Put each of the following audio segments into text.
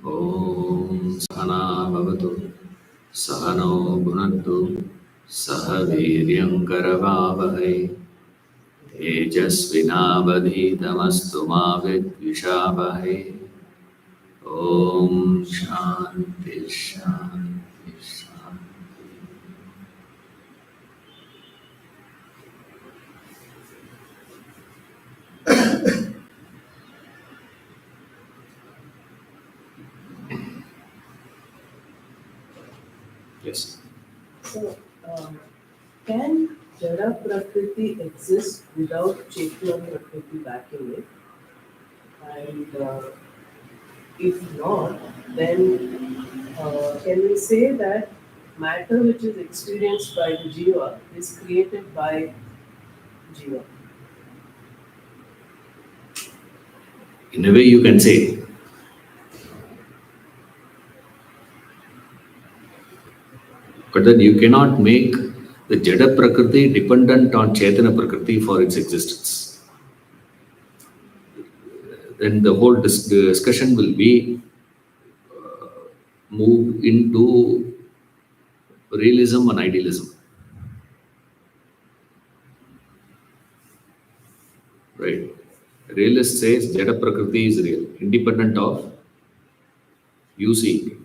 Om Sahana Bhavatu Sahano Bhunattu Saha Viryam Karavavahai Tejasvinavadhitamastu ma vidvishavahai. Om Shanti Shanti Shanti. Yes. So, can Jada Prakriti exist without Chaitanya Prakriti backing it? And if not, then can we say that matter which is experienced by the Jiva is created by Jiva? In a way, you can say. But then you cannot make the Jada Prakriti dependent on Chaitanya Prakriti for its existence. Then the whole discussion will be moved into realism and idealism. Right? Realist says Jada Prakriti is real, independent of you seeing it.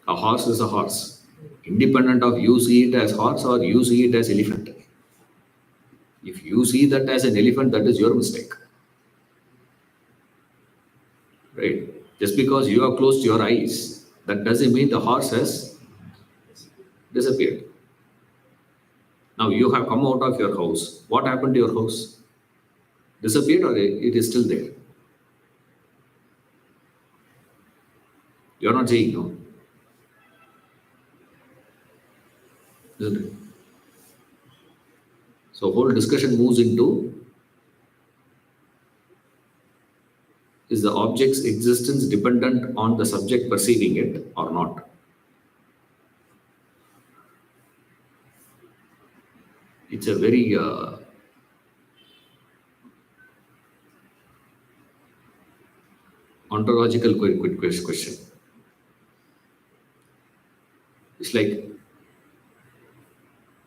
A horse is a horse, independent of you see it as horse or you see it as elephant. If you see that as an elephant, that is your mistake. Right? Just because you have closed your eyes, that doesn't mean the horse has disappeared. Now you have come out of your house. What happened to your house? Disappeared or it is still there? You are not saying no. Isn't it? So whole discussion moves into, is the object's existence dependent on the subject perceiving it or not? It's a very ontological question. It's like,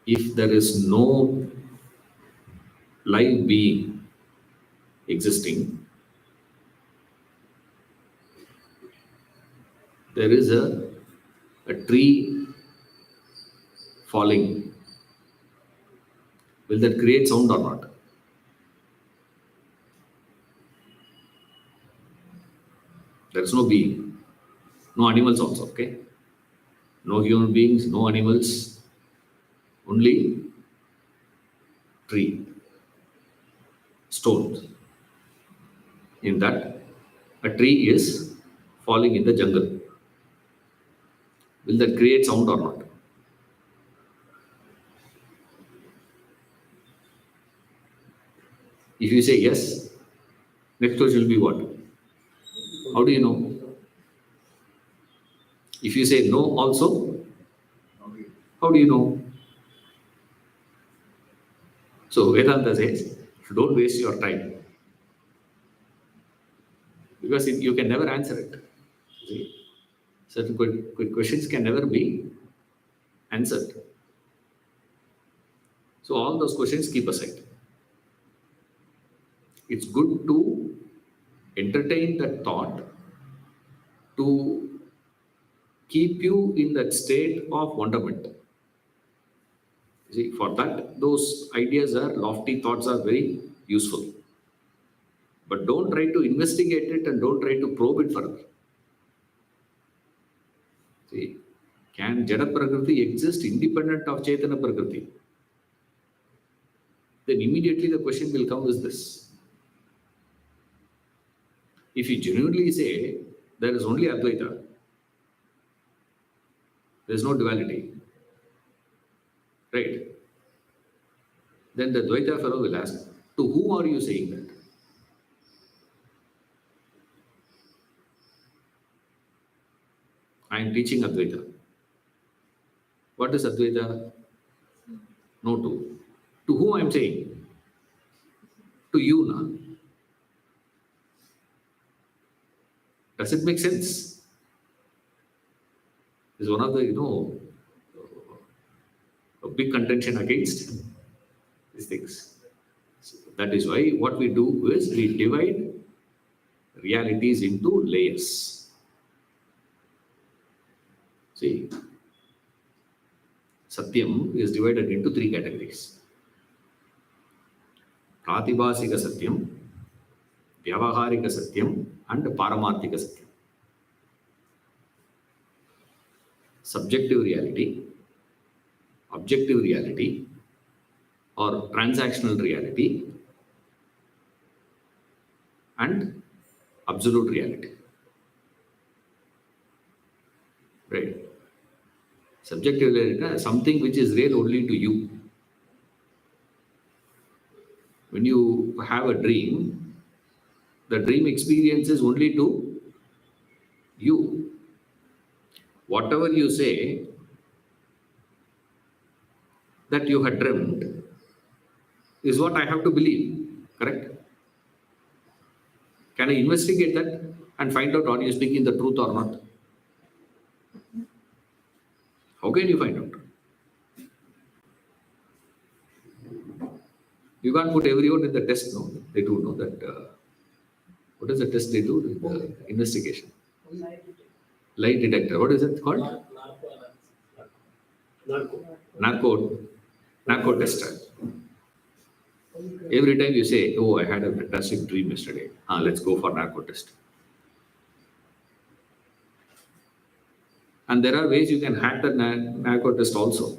if there is no live being existing, there is a tree falling. Will that create sound or not? There is no being, no animals also, okay? No human beings, no animals, only tree, stones. In that, a tree is falling in the jungle. Will that create sound or not? If you say yes, next question will be what? How do you know? If you say no also, how do you know? So Vedanta says, don't waste your time. Because you can never answer it. See? Certain good questions can never be answered. So all those questions keep aside. It's good to entertain that thought to keep you in that state of wonderment. See, for that, those ideas are lofty thoughts are very useful. But don't try to investigate it and don't try to probe it further. See, can Jada Prakriti exist independent of Chaitanya Prakriti? Then immediately the question will come is this. If you genuinely say there is only Advaita, there is no duality, right? Then the Dvaita fellow will ask, to whom are you saying that? I am teaching Advaita. What is Advaita? No to. To whom I am saying? To you, na? Does it make sense? This is one of the, a big contention against these things. So that is why what we do is we divide realities into layers. See, Satyam is divided into three categories. Pratibhasika Satyam, Vyavaharika Satyam, and Paramarthika Satyam. Subjective reality, objective reality, or transactional reality, and absolute reality. Right? Subjective reality, something which is real only to you. When you have a dream, the dream experience is only to you. Whatever you say that you had dreamt is what I have to believe. Correct? Can I investigate that and find out are you speaking the truth or not? How can you find out? You can't put everyone in the test. No, they do know that. What is the test they do? The investigation. Lie detector. What is it called? Narco tester. Every time you say, "Oh, I had a fantastic dream yesterday. Let's go for narco test." And there are ways you can hack the narco test also.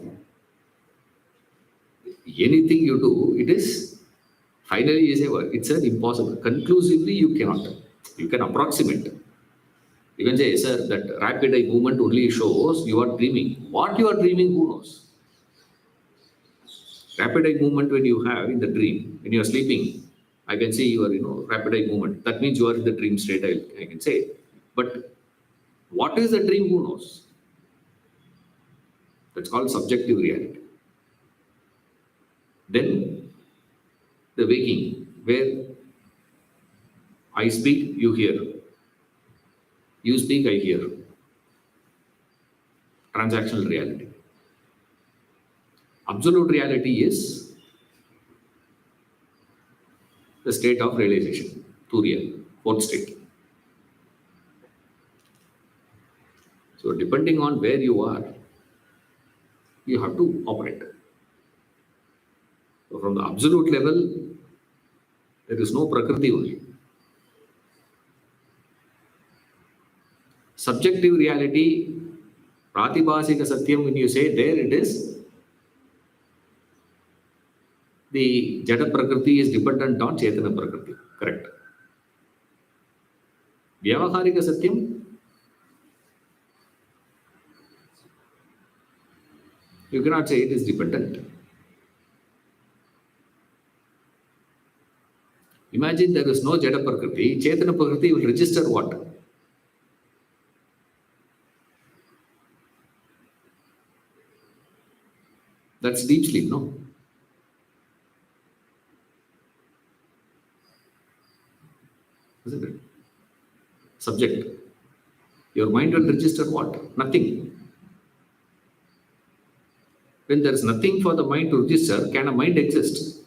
Anything you do, it is finally is it's an impossible. Conclusively, you cannot. You can approximate. You can say, sir, that rapid eye movement only shows you are dreaming. What you are dreaming, who knows? Rapid eye movement when you have in the dream, when you are sleeping, I can see your rapid eye movement. That means you are in the dream state, I can say. But what is the dream, who knows? That's called subjective reality. Then the waking, where I speak, you hear. You speak, I hear. Transactional reality. Absolute reality is the state of realization, Turiya, fourth state. So depending on where you are, you have to operate. So from the absolute level, there is no Prakriti only. Subjective reality, Pratibhasika Satyam, when you say there it is, the Jada Prakriti is dependent on Chetana Prakriti. Correct. Vyavaharika Satyam, you cannot say it is dependent. Imagine there is no Jada Prakriti, Chetana Prakriti will register what? That's deep sleep, no? Isn't it? Subject. Your mind will register what? Nothing. When there is nothing for the mind to register, can a mind exist?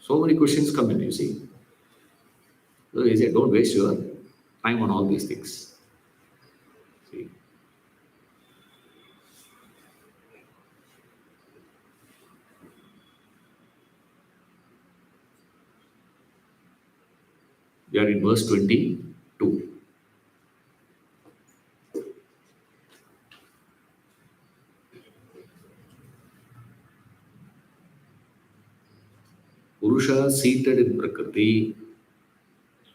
So many questions come in, you see. So he said, don't waste your time on all these things. See. We are in verse 22. Purusha seated in Prakriti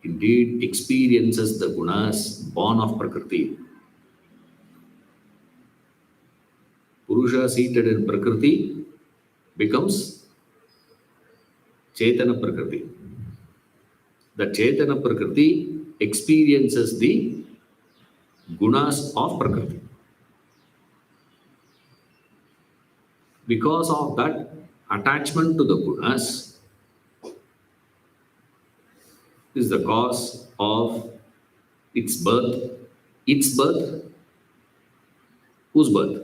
indeed experiences the gunas born of Prakriti. Purusha seated in Prakriti becomes Chetana Prakriti. The Chetana Prakriti experiences the gunas of Prakriti. Because of that attachment to the gunas is the cause of its birth. Its birth? Whose birth?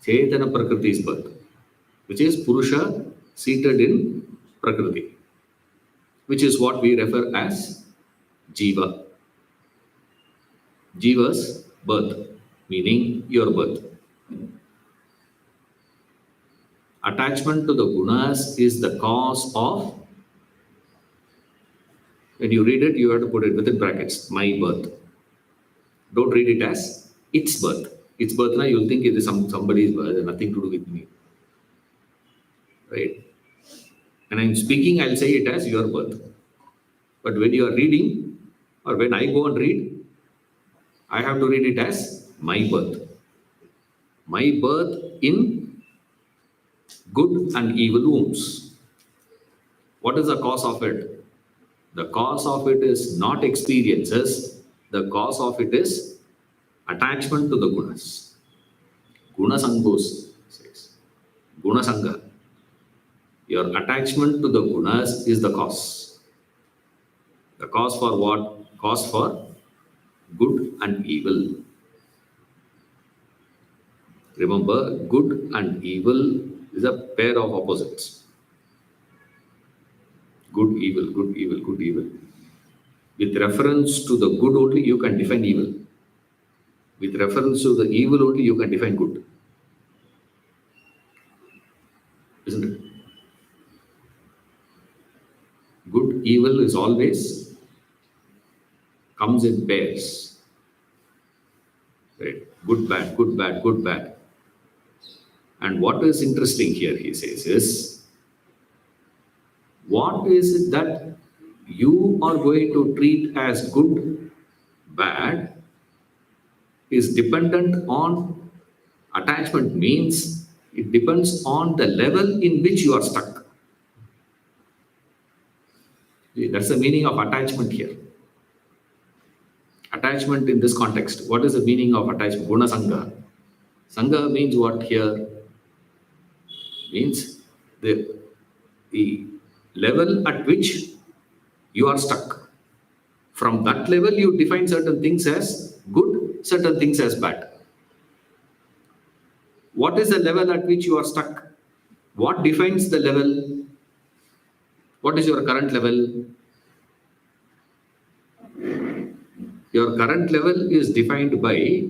Chaitanya Prakriti's birth, which is Purusha seated in Prakriti, which is what we refer as Jiva. Jiva's birth, meaning your birth. Attachment to the gunas is the cause of, when you read it, you have to put it within brackets, my birth. Don't read it as its birth. Its birth, now you'll think it is somebody's birth, nothing to do with me. Right? And I'm speaking, I'll say it as your birth. But when you are reading, or when I go and read, I have to read it as my birth. My birth in good and evil wombs. What is the cause of it? The cause of it is not experiences. The cause of it is attachment to the gunas. Gunasangos says. Gunasanga. Your attachment to the gunas is the cause. The cause for what? Cause for good and evil. Remember, good and evil is a pair of opposites. Good, evil, good, evil, good, evil. With reference to the good only, you can define evil. With reference to the evil only, you can define good. Isn't it? Good, evil is always comes in pairs. Right? Good, bad, good, bad, good, bad. And what is interesting here, he says, is what is it that you are going to treat as good, bad, is dependent on attachment, means it depends on the level in which you are stuck. That's the meaning of attachment here. Attachment in this context. What is the meaning of attachment? Guna Sangha. Sangha means what here? Means the level at which you are stuck. From that level, you define certain things as good, certain things as bad. What is the level at which you are stuck? What defines the level? What is your current level? Your current level is defined by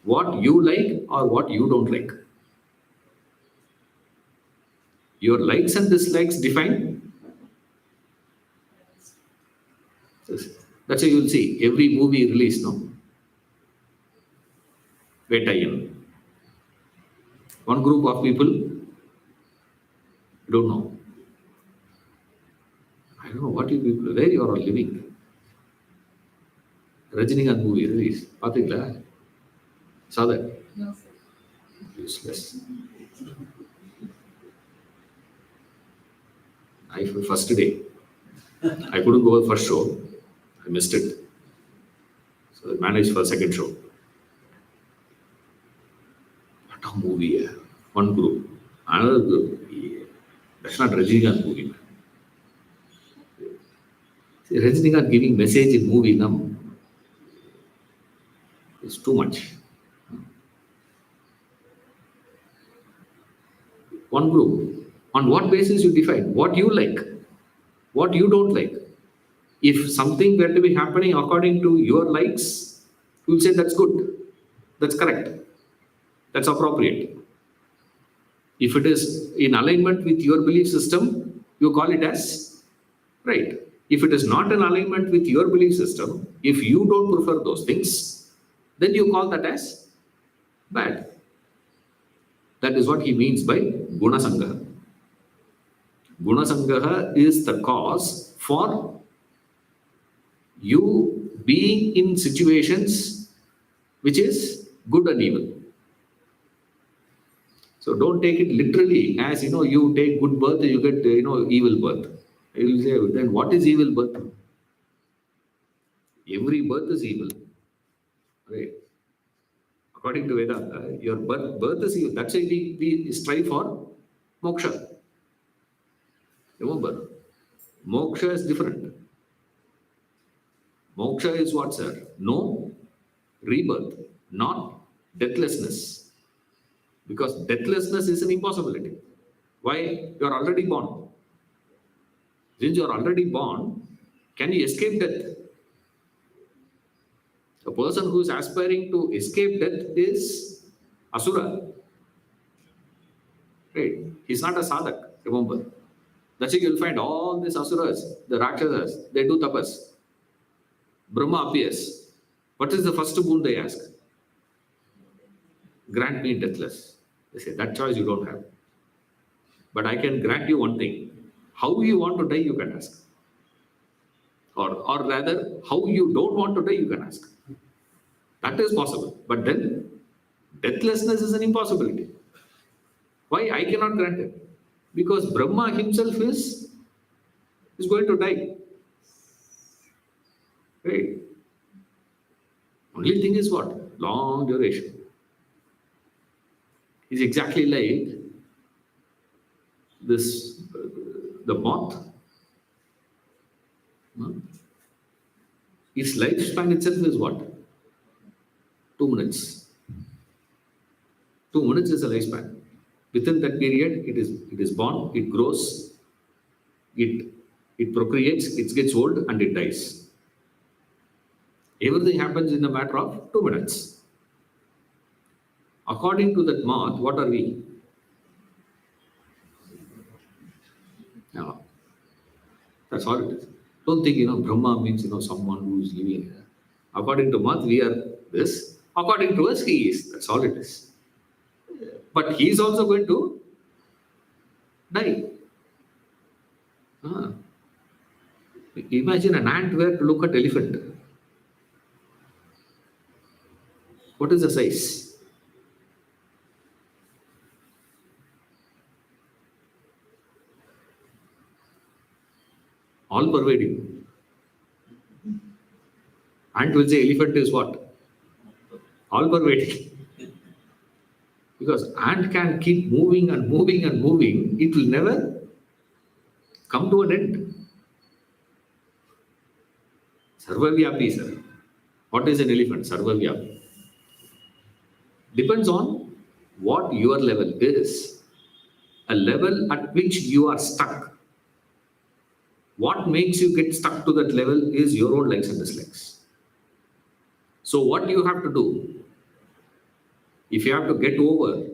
what you like or what you don't like. Your likes and dislikes define. That's why you'll see every movie release, no? Vetayan. One group of people, don't know. I don't know what you people, where you are all living. Rajinikanth movie release. Pathikla? Saw that? No, sir. Useless. First day, I couldn't go first show. I missed it. So I managed for second show. What a movie, yeah. One group. Another group. Yeah. That's not Rajinikanth movie. See, Rajinikanth giving message in movie, no? It's too much. One group. On what basis you define? What you like, what you don't like. If something were to be happening according to your likes, you will say that's good, that's correct, that's appropriate. If it is in alignment with your belief system, you call it as right. If it is not in alignment with your belief system, if you don't prefer those things, then you call that as bad. That is what he means by Guna Sangha. Guna Sangha is the cause for you being in situations which is good and evil. So don't take it literally as, you take good birth, you get, evil birth. You will say, then what is evil birth? Every birth is evil. Right? According to Vedanta, your birth is evil. That's why we strive for moksha. Remember, moksha is different. Moksha is what, sir? No rebirth, not deathlessness. Because deathlessness is an impossibility. Why? You are already born. Since you are already born, can you escape death? A person who is aspiring to escape death is asura. Right? He's not a sadhak, remember. That's why you'll find all these asuras, the rakshasas, they do tapas. Brahma appears. What is the first boon they ask? Grant me deathless. They say, that choice you don't have. But I can grant you one thing. How you want to die, you can ask. Or rather, how you don't want to die, you can ask. That is possible. But then, deathlessness is an impossibility. Why I cannot grant it? Because Brahma himself is going to die. Right? Only thing is what? Long duration. It's exactly like this, the moth. Its lifespan itself is what? 2 minutes. 2 minutes is a lifespan. Within that period, it is born, it grows, it procreates, it gets old, and it dies. Everything happens in a matter of 2 minutes. According to that moth, what are we? Yeah. That's all it is. Don't think, Brahma means, someone who is living here. According to moth, we are this. According to us, he is. That's all it is. But he is also going to die. Imagine an ant were to look at elephant. What is the size? All pervading. Ant will say elephant is what? All pervading. Because ant can keep moving and moving and moving, it will never come to an end. Sarvavyapi, sir. What is an elephant? Sarvavyapi. Depends on what your level is. A level at which you are stuck. What makes you get stuck to that level is your own likes and dislikes. So what you have to do, if you have to get over,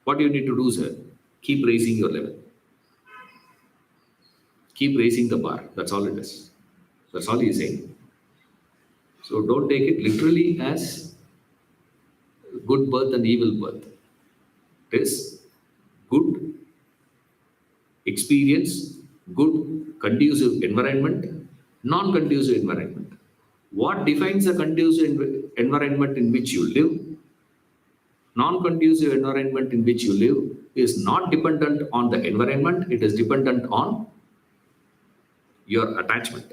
what you need to do, sir? Keep raising your level. Keep raising the bar. That's all it is. That's all he's saying. So don't take it literally as good birth and evil birth. It is good experience, good conducive environment, non-conducive environment. What defines a conducive environment in which you live? Non-conducive environment in which you live is not dependent on the environment, it is dependent on your attachment.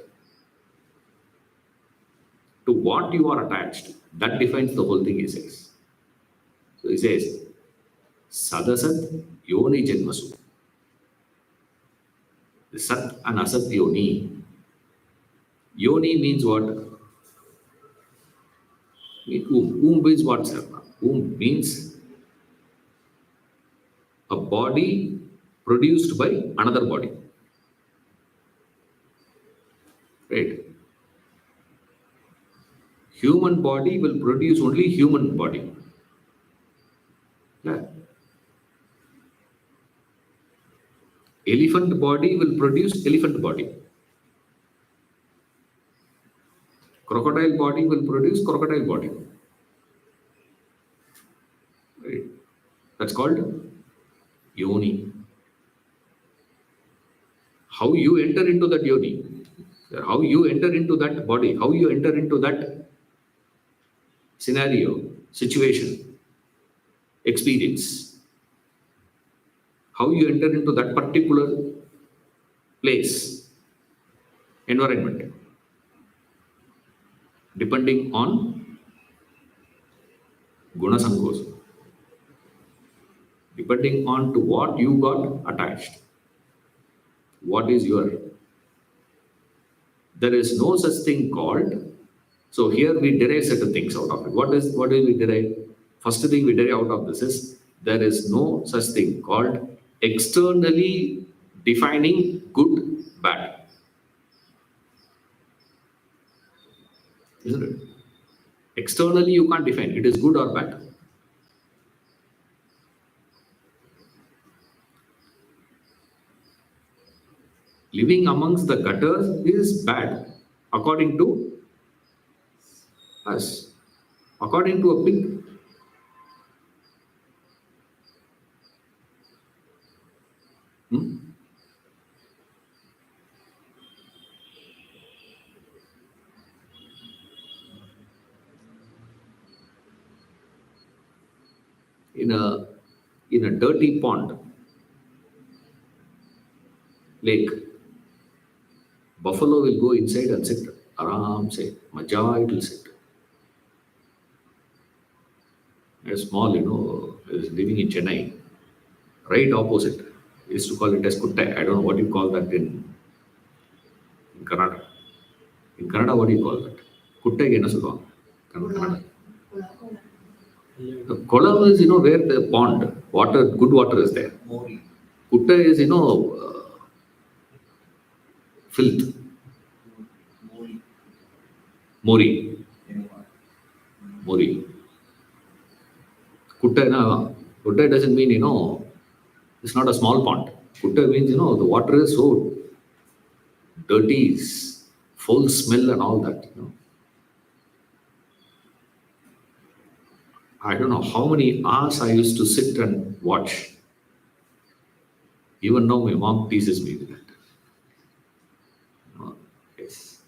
To what you are attached, that defines the whole thing, he says. So he says, Sadasat Yoni Janmasu. The Sat and Asat Yoni. Yoni means what? Womb means what, sir? Womb means a body produced by another body. Right? Human body will produce only human body. Yeah. Elephant body will produce elephant body. Crocodile body will produce crocodile body. Right? That's called yoni. How you enter into that yoni, how you enter into that body, how you enter into that scenario, situation, experience, how you enter into that particular place, environment. depending on guna sankos, depending on to what you got attached. What is your? There is no such thing called. So here we derive certain things out of it. What do we derive? First thing we derive out of this is there is no such thing called externally defining good, bad. Isn't it? Externally you can't define it is good or bad. Living amongst the gutters is bad according to us, according to a pig. Hmm? In a dirty pond, lake, buffalo will go inside and sit. Aram se, maja it will sit. A small, is living in Chennai, right opposite. We used to call it as Kuttai. I don't know what you call that in Kannada. In Kannada, what do you call that? Kuttai என்ன சொல்லுவாங்க? Kannada. The kolam is, where the pond, water, good water is there. Mori. Kutta is, filth, Mori. mori, Anyone. mori. Kutta doesn't mean, it's not a small pond. Kutta means, the water is so dirty, full smell and all that, I don't know how many hours I used to sit and watch. Even now, my mom teases me with that. Yes.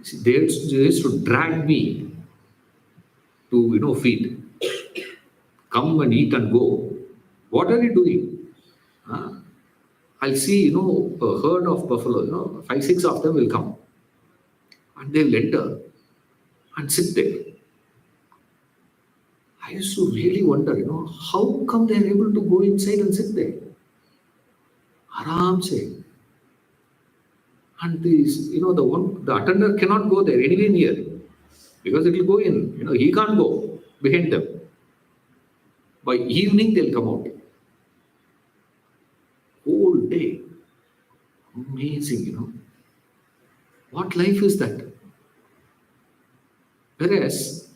See, they used to drag me to, feed. Come and eat and go. What are you doing? I'll see, a herd of buffalo, 5, 6 of them will come. And they'll enter and sit there. I used to really wonder, how come they're able to go inside and sit there? Aram se. And these, the attender cannot go there anywhere near because it will go in. He can't go behind them. By evening, they'll come out. Whole day. Amazing, What life is that? Whereas,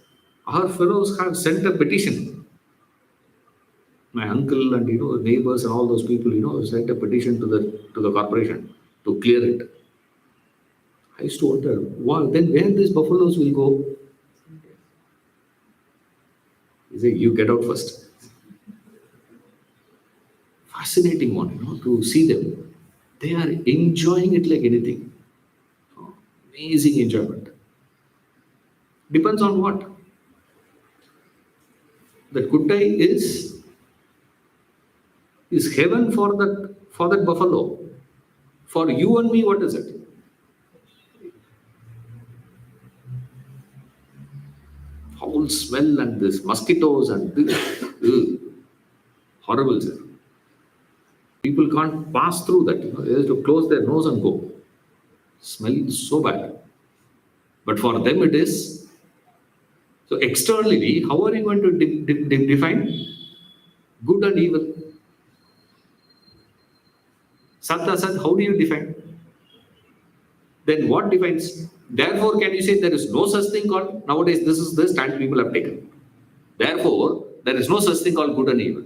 our fellows have sent a petition. My uncle and neighbors and all those people sent a petition to the corporation to clear it. I used to wonder, wow, then where these buffaloes will go? He said, you get out first. Fascinating one, to see them. They are enjoying it like anything. Amazing enjoyment. Depends on what? That Kuttai is heaven for that buffalo. For you and me, what is it? Foul smell and this mosquitoes and this. Horrible, sir. People can't pass through that. They have to close their nose and go. Smell is so bad. But for them it is. So externally, how are you going to define good and evil? Sat asat, how do you define? Then what defines? Therefore, can you say there is no such thing called, nowadays this is the stand people have taken. Therefore, there is no such thing called good and evil.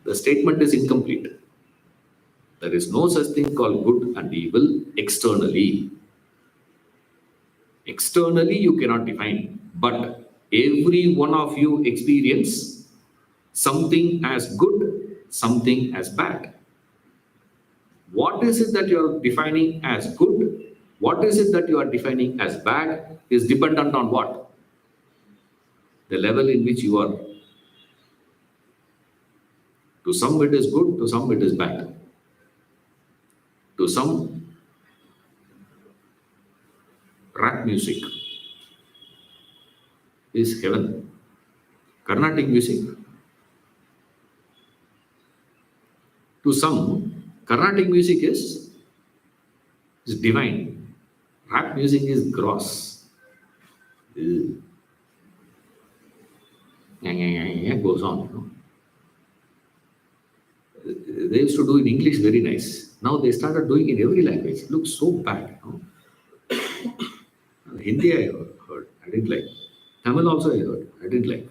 The statement is incomplete. There is no such thing called good and evil externally. Externally, you cannot define. But every one of you experience something as good, something as bad. What is it that you are defining as good? What is it that you are defining as bad is dependent on what? The level in which you are. To some it is good, to some it is bad. To some, rap music is heaven. Carnatic music, to some, Carnatic music is divine. Rap music is gross. Ugh. Goes on. They used to do in English very nice. Now they started doing in every language. It looks so bad. Hindi I heard. I didn't like. Tamil also I heard. I didn't like.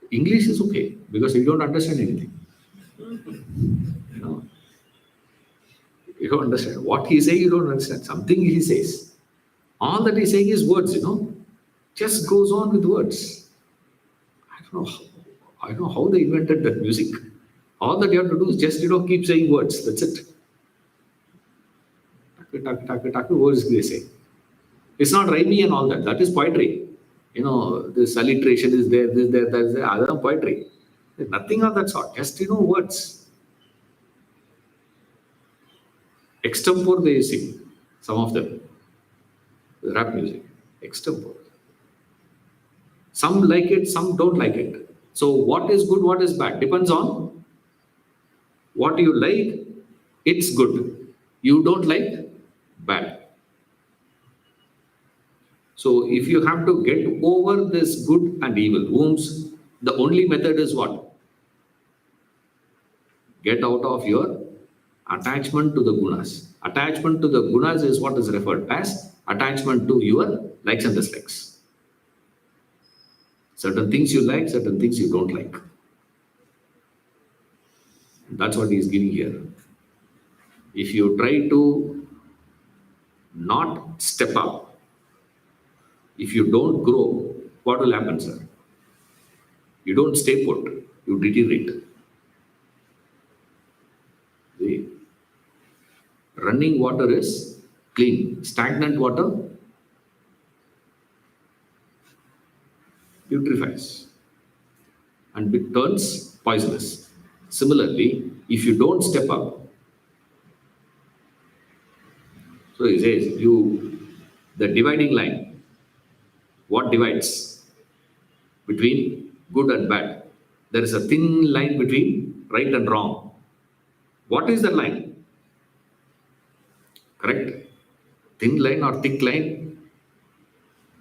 English is okay because you don't understand anything. You know, you don't understand. What he says, you don't understand. Something he says. All that he's saying is words, just goes on with words. I don't know how they invented that music. All that you have to do is just, keep saying words. That's it. Taka, words they say. It's not rhyming and all that. That is poetry. This alliteration is there, this, there, that is there. Other than poetry. There's nothing of that sort. Just, words. Extempore they sing. Some of them. Rap music. Extempore. Some like it, some don't like it. So what is good, what is bad? Depends on what you like, it's good. You don't like, bad. So if you have to get over this good and evil wounds, the only method is what? Get out of your attachment to the gunas. Attachment to the gunas is what is referred as attachment to your likes and dislikes. Certain things you like, certain things you don't like. That's what he is giving here. If you try to not step up, if you don't grow, what will happen, sir? You don't stay put, you deteriorate. See, running water is clean. Stagnant water putrefies and it turns poisonous. Similarly, if you don't step up, so he says, the dividing line, what divides between good and bad? There is a thin line between right and wrong. What is that line? Correct? Thin line or thick line?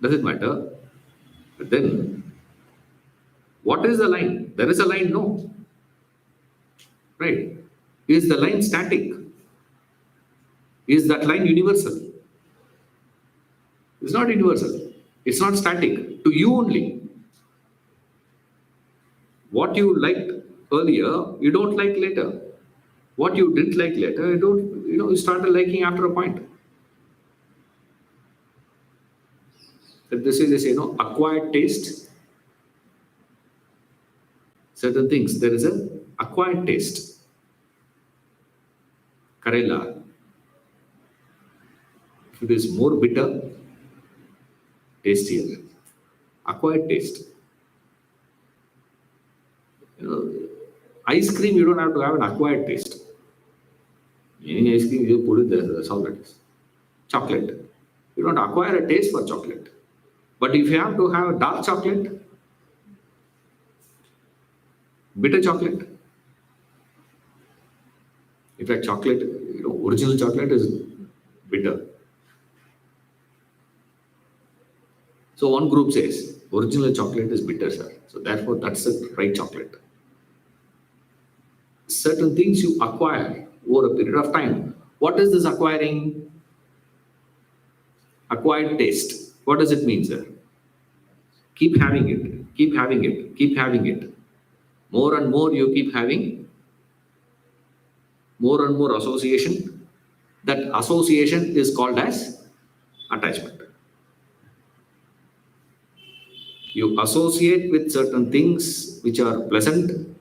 Doesn't matter. But then, what is the line? There is a line, no. Right? Is the line static? Is that line universal? It's not universal. It's not static. To you only. What you liked earlier, you don't like later. What you didn't like later, you started liking after a point. This is, acquired taste. Certain things, there is a acquired taste. Karela. If it is more bitter, tastier. Acquired taste. Ice cream, you don't have to have an acquired taste. Any ice cream, you put it there, that's all that is. Chocolate. You don't acquire a taste for chocolate. But if you have to have a dark chocolate, bitter chocolate, in fact, chocolate, original chocolate is bitter. So one group says, original chocolate is bitter, sir. So therefore, that's the right chocolate. Certain things you acquire over a period of time. What is this acquiring? Acquired taste. What does it mean, sir? Keep having it, keep having it, keep having it. More and more you keep having, more and more association. That association is called as attachment. You associate with certain things which are pleasant,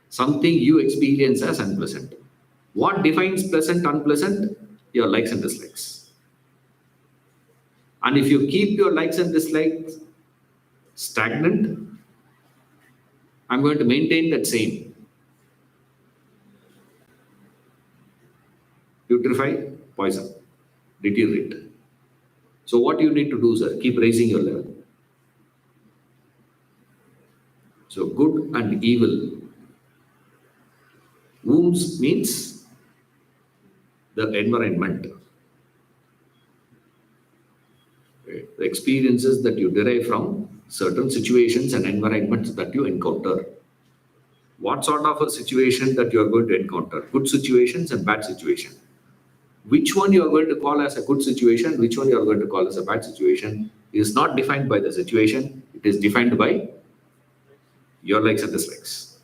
something you experience as unpleasant. What defines pleasant, unpleasant? Your likes and dislikes. And if you keep your likes and dislikes stagnant, I'm going to maintain that same. Putrefy, poison, deteriorate. So what you need to do, sir, keep raising your level. So good and evil. Wombs means the environment. Right? The experiences that you derive from certain situations and environments that you encounter. What sort of a situation that you are going to encounter? Good situations and bad situation. Which one you are going to call as a good situation, which one you are going to call as a bad situation is not defined by the situation. It is defined by your likes and dislikes.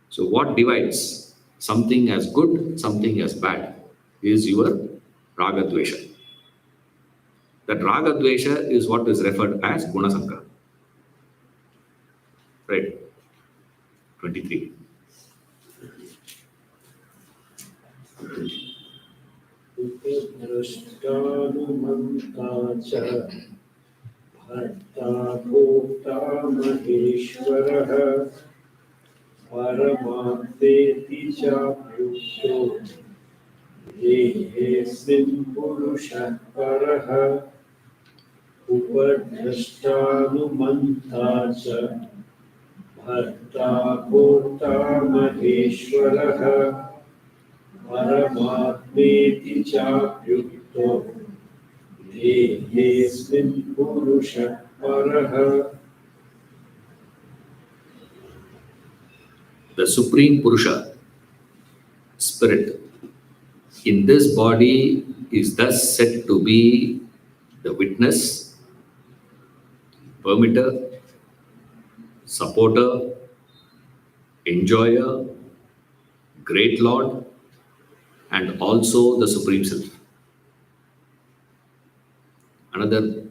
So what divides something as good, something as bad is your raga dvesha. That raga dvesha is what is referred as gunasanga. Right? 23. उपद्रष्टानुमन्ता च भर्ता भोक्ता महेश्वरः परमात्मेति चाप्युक्तो देहेऽस्मिन् पुरुषः परः उपद्रष्टानुमन्ता च भर्ता भोक्ता महेश्वरः परमात्मेति चाप्युक्तो देहेऽस्मिन् पुरुषः परः. The Supreme Purusha, Spirit, in this body is thus said to be the witness, permitter, supporter, enjoyer, great Lord, and also the Supreme Self. Another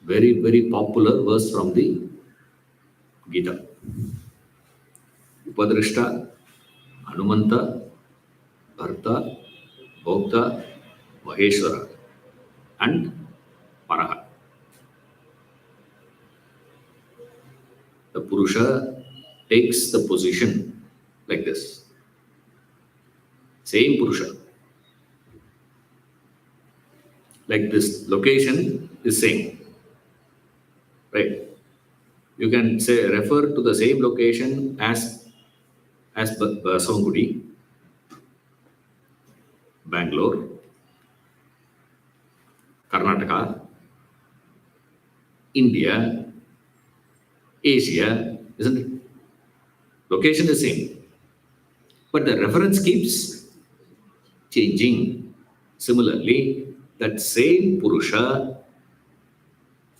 very, very popular verse from the Gita. Upadrishta, Hanumanta, Bharta, Bhokta, Maheshwara, and Paraha. The Purusha takes the position like this. Same Purusha. Like this location is same. Right? You can say refer to the same location as Basavangudi, Bangalore, Karnataka, India, Asia, isn't it? Location is same. But the reference keeps changing. Similarly, that same Purusha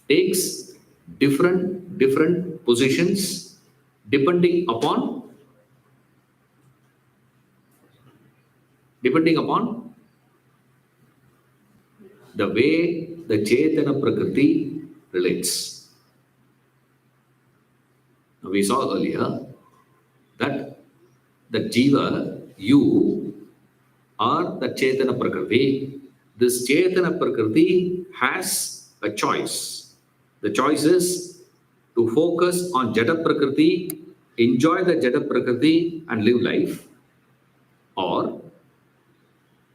takes different positions depending upon the way the Chetana Prakriti relates. Now, we saw earlier that the Jiva, you are the Chetana Prakriti. This Chetana Prakriti has a choice. The choice is to focus on Jada Prakriti, enjoy the Jada Prakriti and live life, or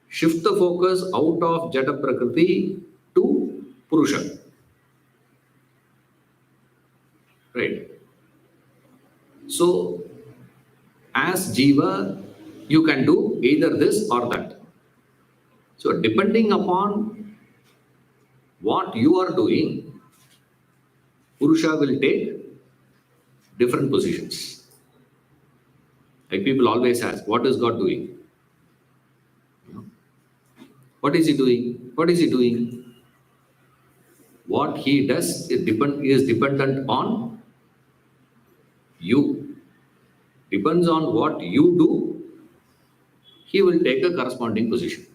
shift the focus out of Jada Prakriti to Purusha. Right? So, as Jiva, you can do either this or that. So, depending upon what you are doing, Purusha will take different positions. Like people always ask, what is God doing? What is he doing? What is he doing? What he does is dependent on you. Depends on what you do, he will take a corresponding position.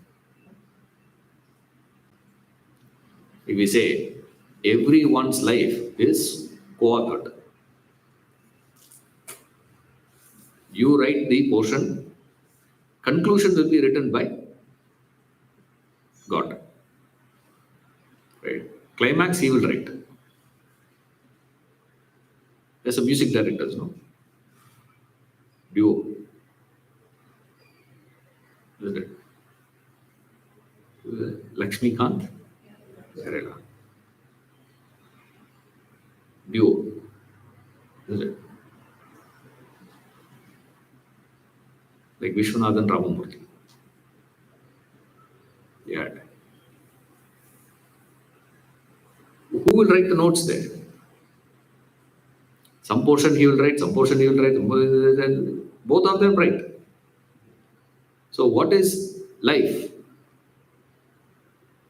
If we say everyone's life is co-authored, you write the portion, conclusion will be written by God. Right? Climax he will write. There's a music directors, no? Duo. Isn't it? Lakshmikant Kerala. Duo. Is it? Like Vishwanathan Ramamurthy. Yeah. Who will write the notes there? Some portion he will write, some portion he will write, and both of them write. So, what is life?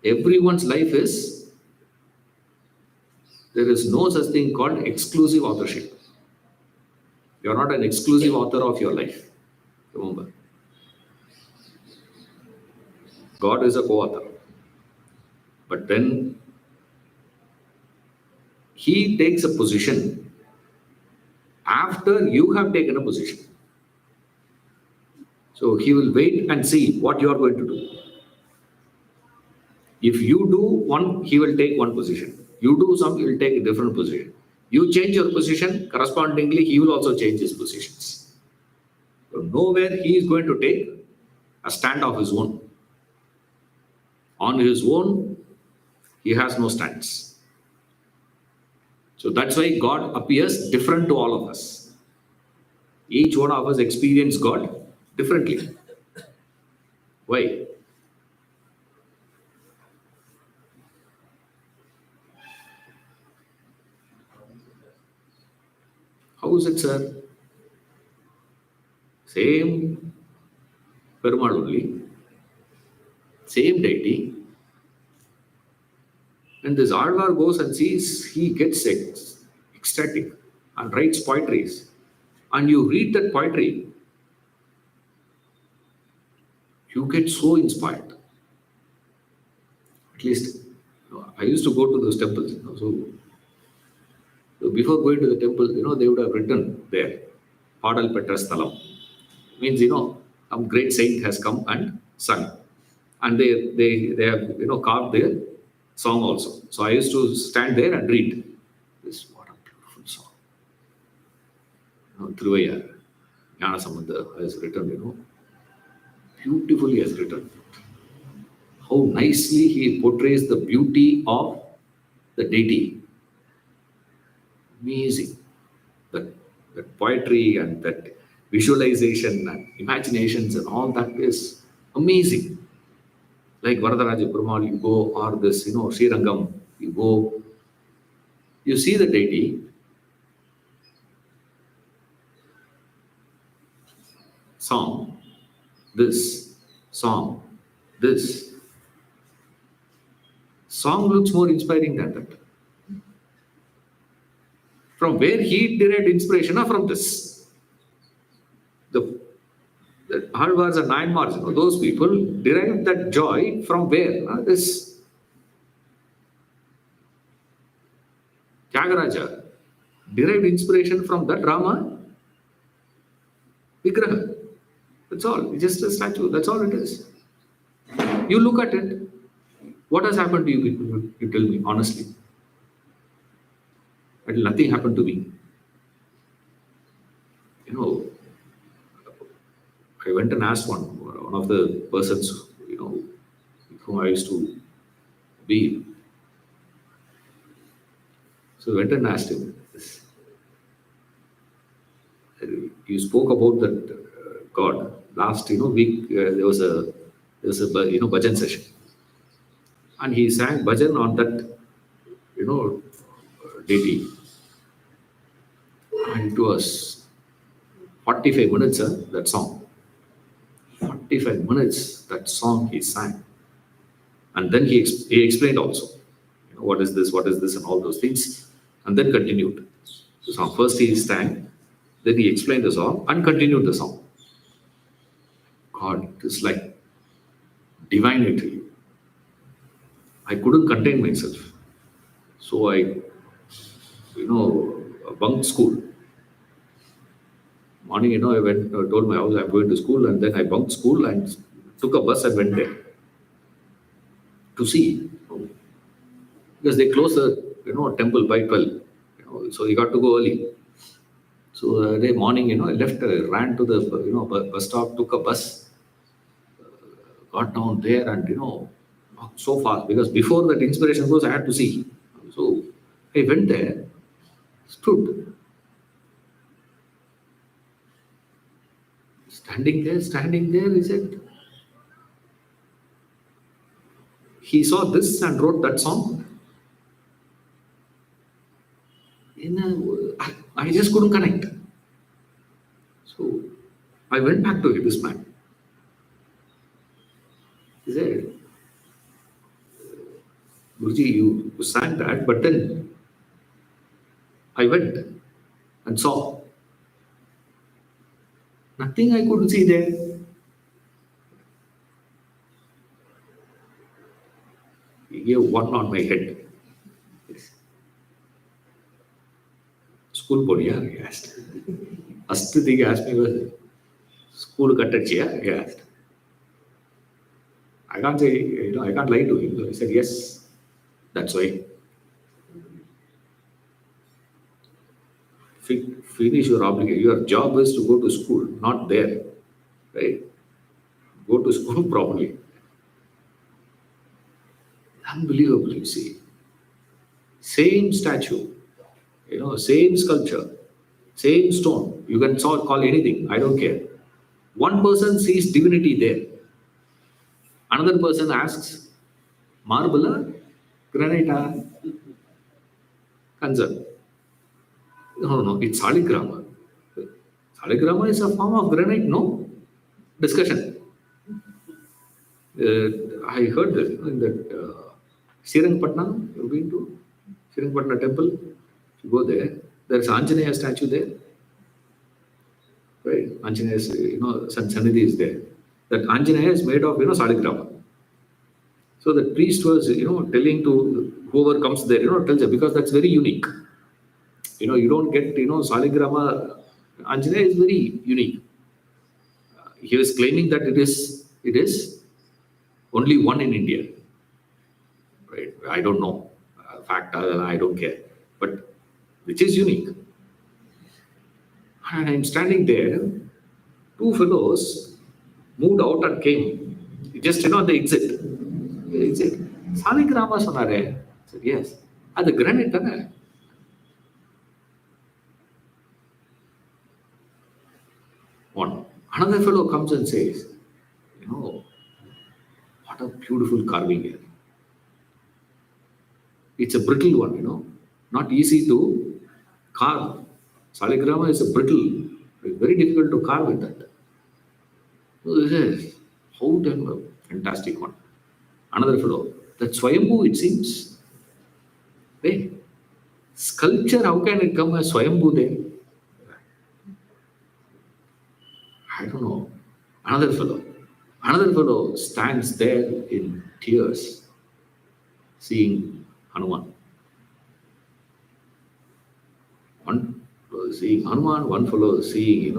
Everyone's life is, there is no such thing called exclusive authorship. You are not an exclusive author of your life. Remember, God is a co author. But then He takes a position after you have taken a position. So He will wait and see what you are going to do. If you do one, He will take one position. You do some, He will take a different position. You change your position, correspondingly, He will also change His positions. So nowhere He is going to take a stand of His own. On His own, He has no stands. So that's why God appears different to all of us. Each one of us experience God differently. Why? How is it, sir? Same Perumal only, same deity. When this Alvar goes and sees, he gets ecstatic and writes poetries. And you read that poetry, you get so inspired. At least I used to go to those temples. So before going to the temple, they would have written there, Padal Petra Sthalam. Means, some great saint has come and sung. And they have, carved their song also. So I used to stand there and read this. What a beautiful song. Thiruvayar, Jnana Sambandha has written, beautifully has written. How nicely he portrays the beauty of the deity. Amazing. That poetry and that visualization and imaginations and all that is amazing. Like Varadaraja Perumal, you go, or this, Srirangam, you go, you see the deity, song, this, song, this. Song looks more inspiring than that. From where he derived inspiration? From this. The Alvars and Nayanmars, those people derived that joy from where? This Tyagaraja derived inspiration from that Rama Vigraha. That's all. It's just a statue. That's all it is. You look at it. What has happened to you people? You tell me honestly. But nothing happened to me. I went and asked one of the persons, whom I used to be. So I went and asked him this. You spoke about that God. Last week there was a bhajan session, and he sang bhajan on that deity, and it was 45 minutes. That song. 45 minutes, that song he sang. And then he explained also, what is this, and all those things. And then continued the song. First he sang, then he explained the song and continued the song. God, it is like divine, I tell you. I couldn't contain myself. So I, bunked school. Morning, I went, told my house I'm going to school, and then I bunked school and took a bus and went there to see. Because they closed the temple by 12. So you got to go early. So the morning, I left, ran to the bus stop, took a bus, got down there, and so fast because before that inspiration goes, I had to see. So I went there, stood, standing there, he said, he saw this and wrote that song. I just couldn't connect. So I went back to this man. He said, Guruji, you sang that, but then I went and saw. Nothing I couldn't see there. He gave one on my head. School poniya? He asked. First thing he asked me was, school kattachiya? He asked. I can't say, I can't lie to him. So he said, yes, that's why. Finish your obligation. Your job is to go to school, not there. Right? Go to school properly. Unbelievable, you see. Same statue, same sculpture, same stone. You can call anything, I don't care. One person sees divinity there. Another person asks, marble, granite, concern. No, it's saligrama. Saligrama is a form of granite, no? Discussion. I heard this in that Srirangpatna, you've been to Srirangpatna temple. If you go there, there's Anjaneya statue there. Right? Anjaneya's, Sannidhi is there. That Anjaneya is made of, saligrama. So the priest was, telling to whoever comes there, tells them, because that's very unique. You don't get, saligrama. Anjaneya is very unique. He was claiming that it is only one in India. Right? I don't know. Fact, I don't care. But which is unique. And I'm standing there. Two fellows moved out and came. Just, the exit. Saligrama sonare. I said, yes. The granite, tana. One. Another fellow comes and says, what a beautiful carving here. It's a brittle one, not easy to carve. Saligrama is a brittle, it's very difficult to carve with that. So this is how damn a fantastic one. Another fellow, that Swayambhu, it seems. Hey, sculpture, how can it come as Swayambhu there? I don't know. Another fellow stands there in tears, seeing Hanuman. One fellow is seeing Hanuman, one fellow is seeing,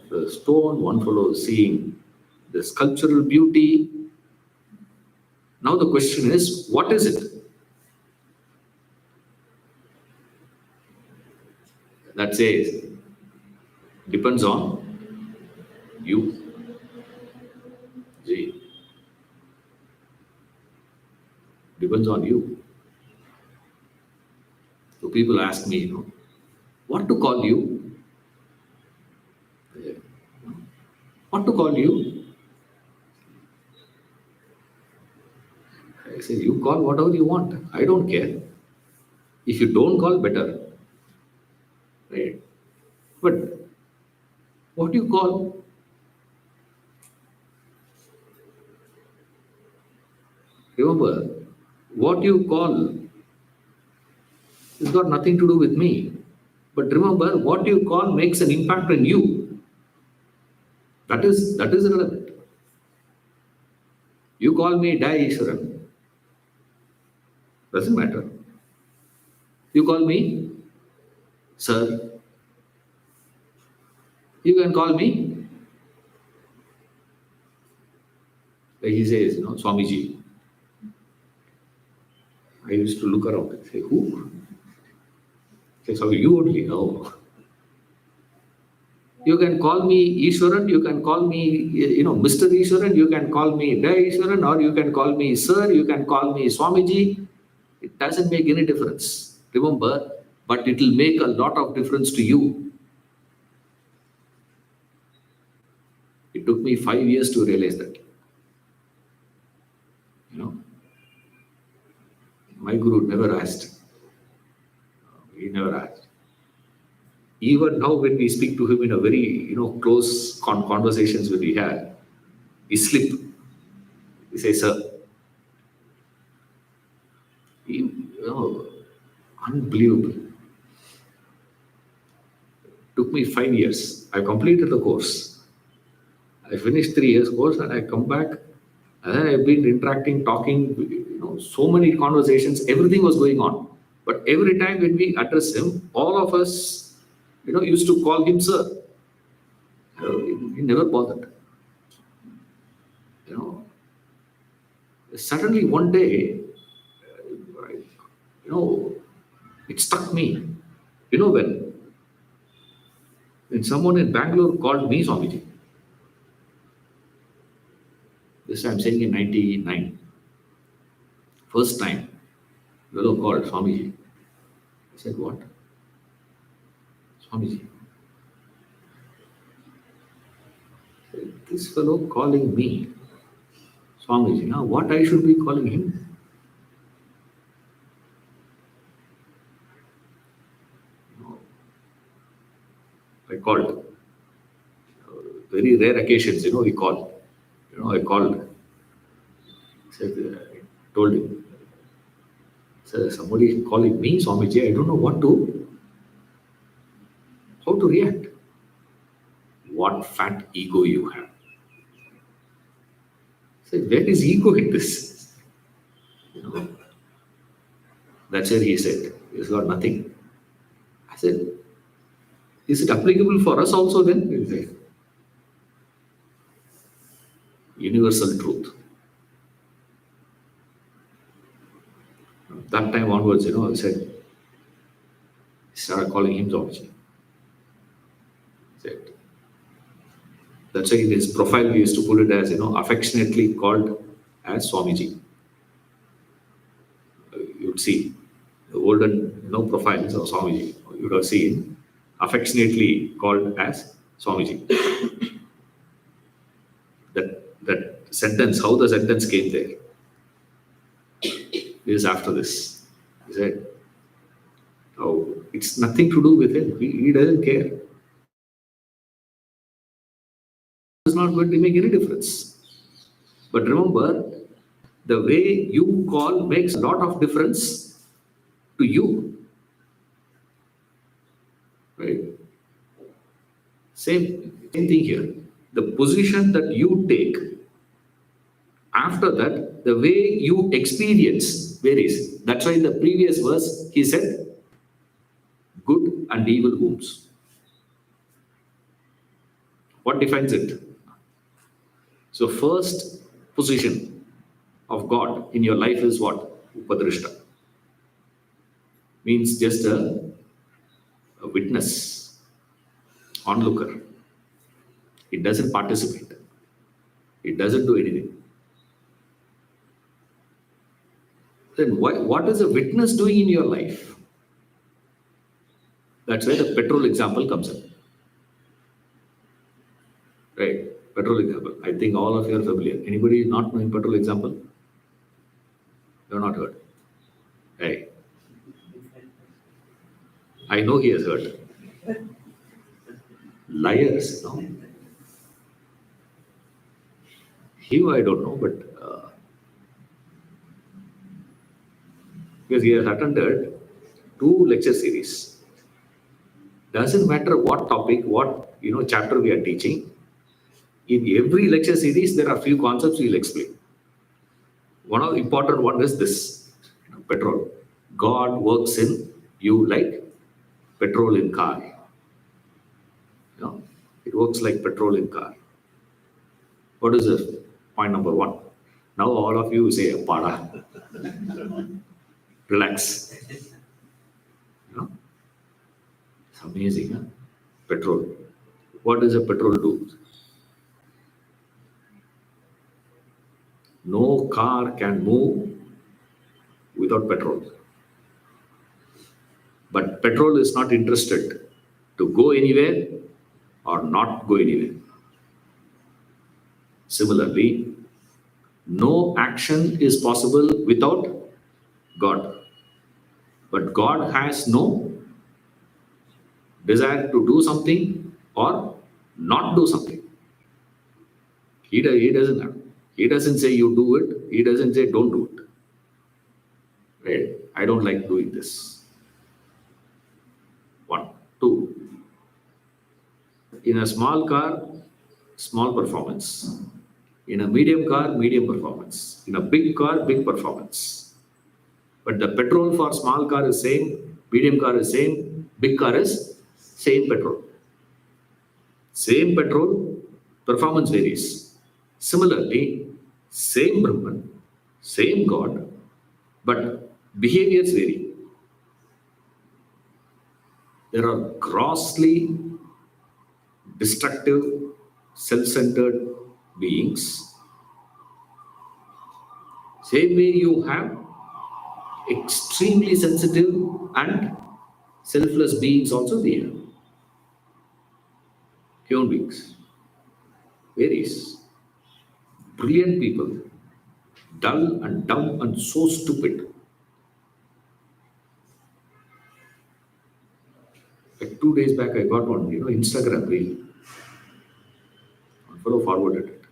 the stone, one fellow is seeing the sculptural beauty. Now the question is, what is it? That says, depends on you. See, depends on you. So people ask me, what to call you? What to call you? I say, you call whatever you want. I don't care. If you don't call, better. Right? But what do you call? Remember, what you call has got nothing to do with me. But remember, what you call makes an impact on you. That is relevant. You call me Dai Ishwaran. Doesn't matter. You call me Sir. You can call me, like he says, Swamiji. I used to look around and say, who? Say, so you only know. You can call me Ishwaran, you can call me, Mr. Ishwaran, you can call me Da Ishwaran, or you can call me Sir, you can call me Swamiji. It doesn't make any difference. Remember, but it will make a lot of difference to you. It took me 5 years to realize that. My guru never asked. He never asked. Even now, when we speak to him in a very, close conversations when we had, he slip. He says, sir, unbelievable. Took me 5 years. I completed the course. I finished 3 years course and I come back. And then I've been interacting, talking, so many conversations, everything was going on. But every time when we address him, all of us, used to call him sir. He never bothered. Suddenly one day, it struck me. When someone in Bangalore called me Swamiji. This I'm saying in 99. First time, fellow called Swamiji. I said, what? Swamiji. This fellow calling me Swamiji. Now, what I should be calling him? I called. Very rare occasions, we call. I called. Said, I told him, sir, somebody calling me Swamiji, I don't know how to react. What fat ego you have. I said, where is ego in this? That's where he said, he's got nothing. I said, is it applicable for us also then? He said, universal truth. That time onwards, I said, started calling him Swamiji. Said, that's why in his profile we used to put it as, affectionately called as Swamiji. You'd see the olden, profiles of Swamiji. You would have seen affectionately called as Swamiji. That sentence, how the sentence came there is after this. He said, oh, it's nothing to do with him. He doesn't care. It's not going to make any difference. But remember, the way you call makes a lot of difference to you. Right? Same thing here. The position that you take, after that, the way you experience varies. That's why in the previous verse, he said, good and evil wounds. What defines it? So first position of God in your life is what? Upadrishta. Means just a witness, onlooker. It doesn't participate. It doesn't do anything. Then what is a witness doing in your life? That's where the petrol example comes in. Right? Petrol example. I think all of you are familiar. Anybody not knowing petrol example? You have not heard. Hey. I know he has heard. Liars, no? Him I don't know, but because he has attended 2 lecture series. Doesn't matter what topic, what chapter we are teaching. In every lecture series, there are few concepts we will explain. One of the important one is this, petrol. God works in you like petrol in car. It works like petrol in car. What is this? Point number 1. Now all of you say, Pada. Relax. It's amazing, huh? Petrol. What does a petrol do? No car can move without petrol. But petrol is not interested to go anywhere or not go anywhere. Similarly, no action is possible without God. But God has no desire to do something or not do something. He doesn't have. He doesn't say you do it. He doesn't say don't do it. Right? I don't like doing this. One. Two. In a small car, small performance. In a medium car, medium performance. In a big car, big performance. But the petrol for small car is same, medium car is same, big car is same petrol. Same petrol, performance varies. Similarly, same Brahman, same God, but behaviors vary. There are grossly destructive, self-centered beings. Same way you have extremely sensitive and selfless beings also there. Human beings. Varies. Brilliant people. Dull and dumb and so stupid. Like 2 days back, I got one, Instagram reel. One fellow forwarded it.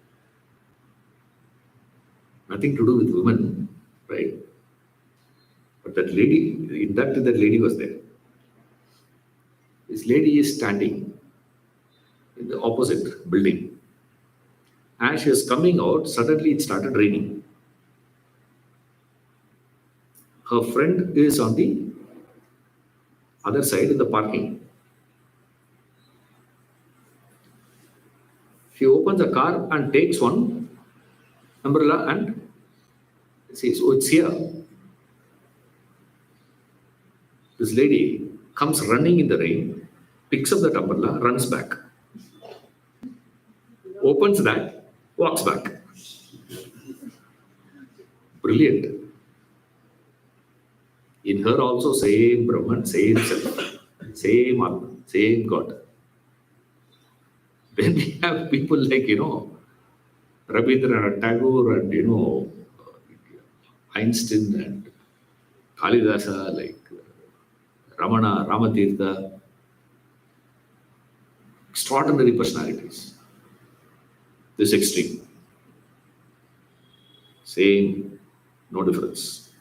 Nothing to do with women, right? But that lady, that lady was there. This lady is standing in the opposite building. As she was coming out, suddenly it started raining. Her friend is on the other side in the parking. She opens the car and takes one umbrella and says, "Oh, it's here." This lady comes running in the rain, picks up that umbrella, runs back, opens that, walks back. Brilliant. In her also same Brahman, same self, same Atma, same God. Then we have people like, Rabindranath Tagore and, Einstein and Kalidasa, like Ramana, Ramatirtha. Extraordinary personalities. This extreme. Same, no difference.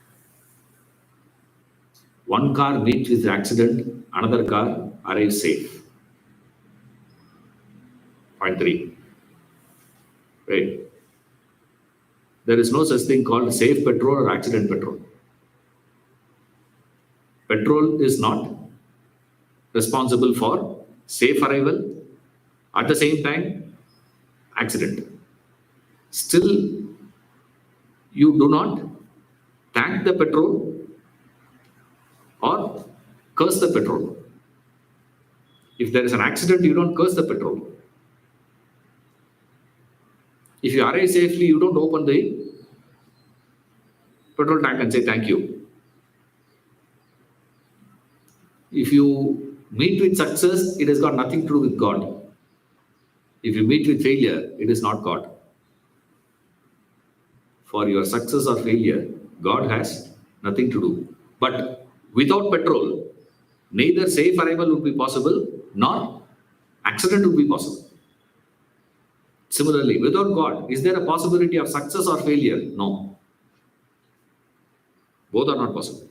One car meets with accident, another car arrives safe. Point 3. Right. There is no such thing called safe petrol or accident petrol. Petrol is not responsible for safe arrival, at the same time, accident. Still, you do not thank the petrol or curse the petrol. If there is an accident, you don't curse the petrol. If you arrive safely, you don't open the petrol tank and say thank you. If you meet with success, it has got nothing to do with God. If you meet with failure, it is not God. For your success or failure, God has nothing to do. But without petrol, neither safe arrival would be possible, nor accident would be possible. Similarly, without God, is there a possibility of success or failure? No. Both are not possible.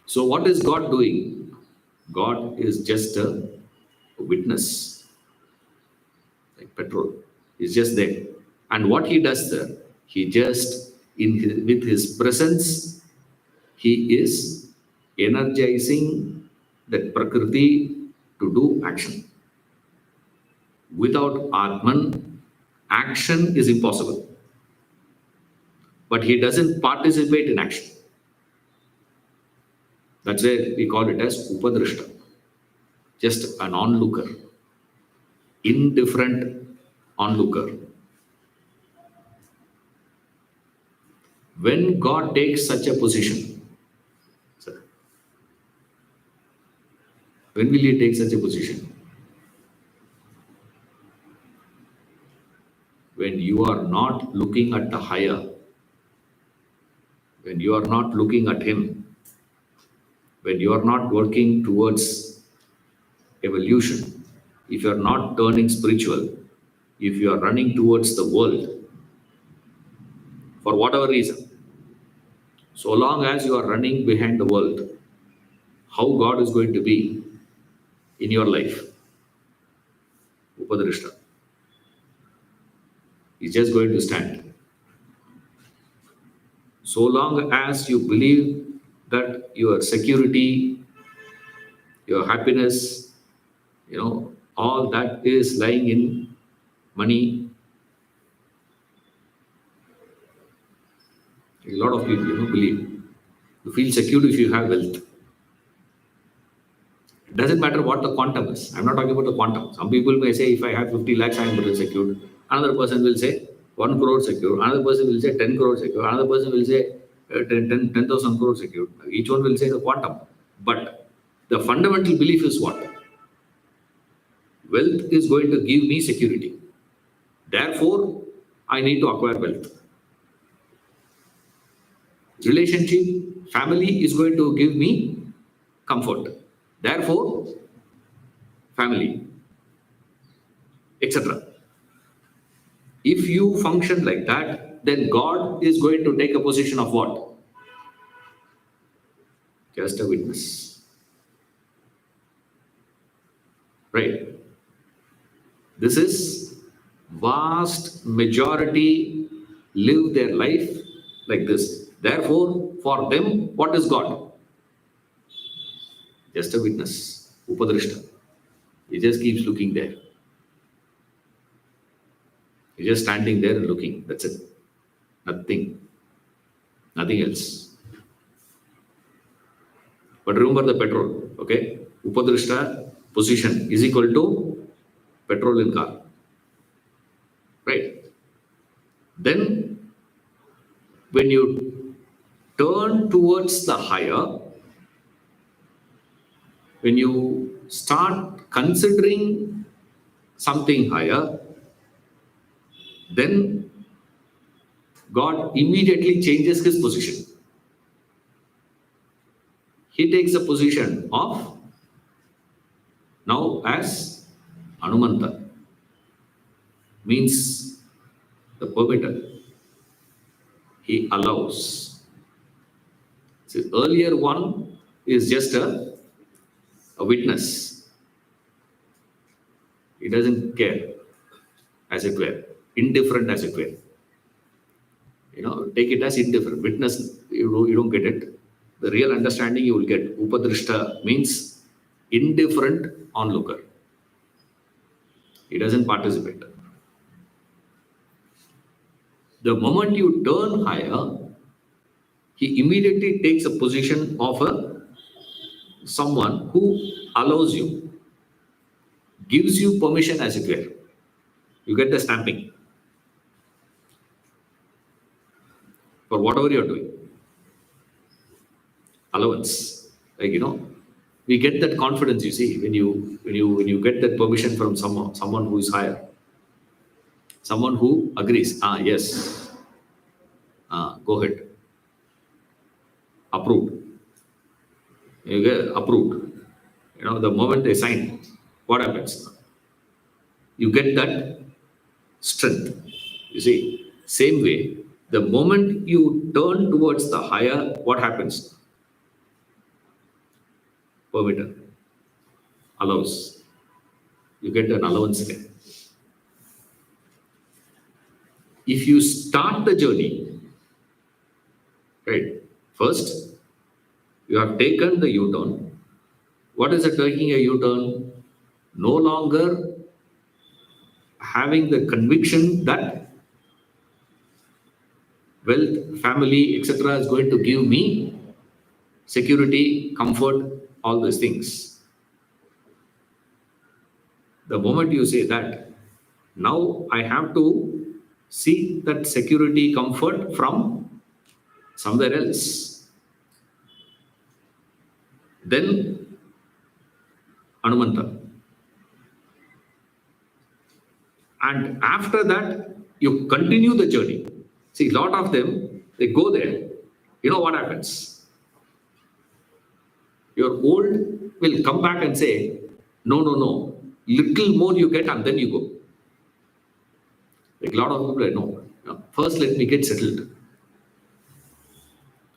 So what is God doing? God is just a witness. Like petrol. He's just there. And what he does there, he just, with his presence, he is energizing that Prakriti to do action. Without Atman, action is impossible. But he doesn't participate in action. That's why we call it as Upadrashta. just an onlooker, indifferent onlooker. When God takes such a position, sir, when will He take such a position? When you are not looking at the higher, when you are not looking at Him, when you are not working towards evolution, if you are not turning spiritual, if you are running towards the world, for whatever reason, so long as you are running behind the world, how God is going to be in your life? Upadrishta. He's just going to stand. So long as you believe that your security, your happiness, all that is lying in money. A lot of people, believe. You feel secure if you have wealth. It doesn't matter what the quantum is. I'm not talking about the quantum. Some people may say, if I have 50 lakhs, I am very secure. Another person will say, 1 crore secure. Another person will say, 10 crore secure. Another person will say, 10,000 crore secure. Each one will say the quantum. But the fundamental belief is what? Wealth is going to give me security. Therefore, I need to acquire wealth. Relationship, family is going to give me comfort. Therefore, family, etc. If you function like that, then God is going to take a position of what? Just a witness. Right? This is vast majority live their life like this. Therefore, for them, what is God? Just a witness, Upadrishta. He just keeps looking there. He's just standing there and looking. That's it. Nothing. Nothing else. But remember the petrol, okay? Upadrishta position is equal to petrol in car. Right? Then, when you turn towards the higher, when you start considering something higher, then God immediately changes His position. He takes the position of now as Hanumanta, means the permitter. He allows. So earlier one is just a witness. He doesn't care, as it were, indifferent as it were. Take it as indifferent. Witness, you don't get it. The real understanding you will get. Upadrishta means indifferent onlooker. He doesn't participate. The moment you turn higher, he immediately takes a position of someone who allows you, gives you permission as it were. You get the stamping for whatever you're doing. Allowance. We get that confidence, you see, when you get that permission from someone who is higher. Someone who agrees. Yes. Go ahead. Approved. You get approved. The moment they sign, what happens? You get that strength. You see, same way, the moment you turn towards the higher, what happens? Permitter. Allows. You get an allowance there. If you start the journey, right, first, you have taken the U-turn. What is it, taking a U-turn? No longer having the conviction that wealth, family, etc. is going to give me security, comfort, all these things. The moment you say that, now I have to seek that security comfort from somewhere else. Then Anumanta. And after that, you continue the journey. See, a lot of them, they go there. You know what happens? Your old will come back and say, no, no, no. Little more you get and then you go. Like a lot of people, no. No, first, let me get settled.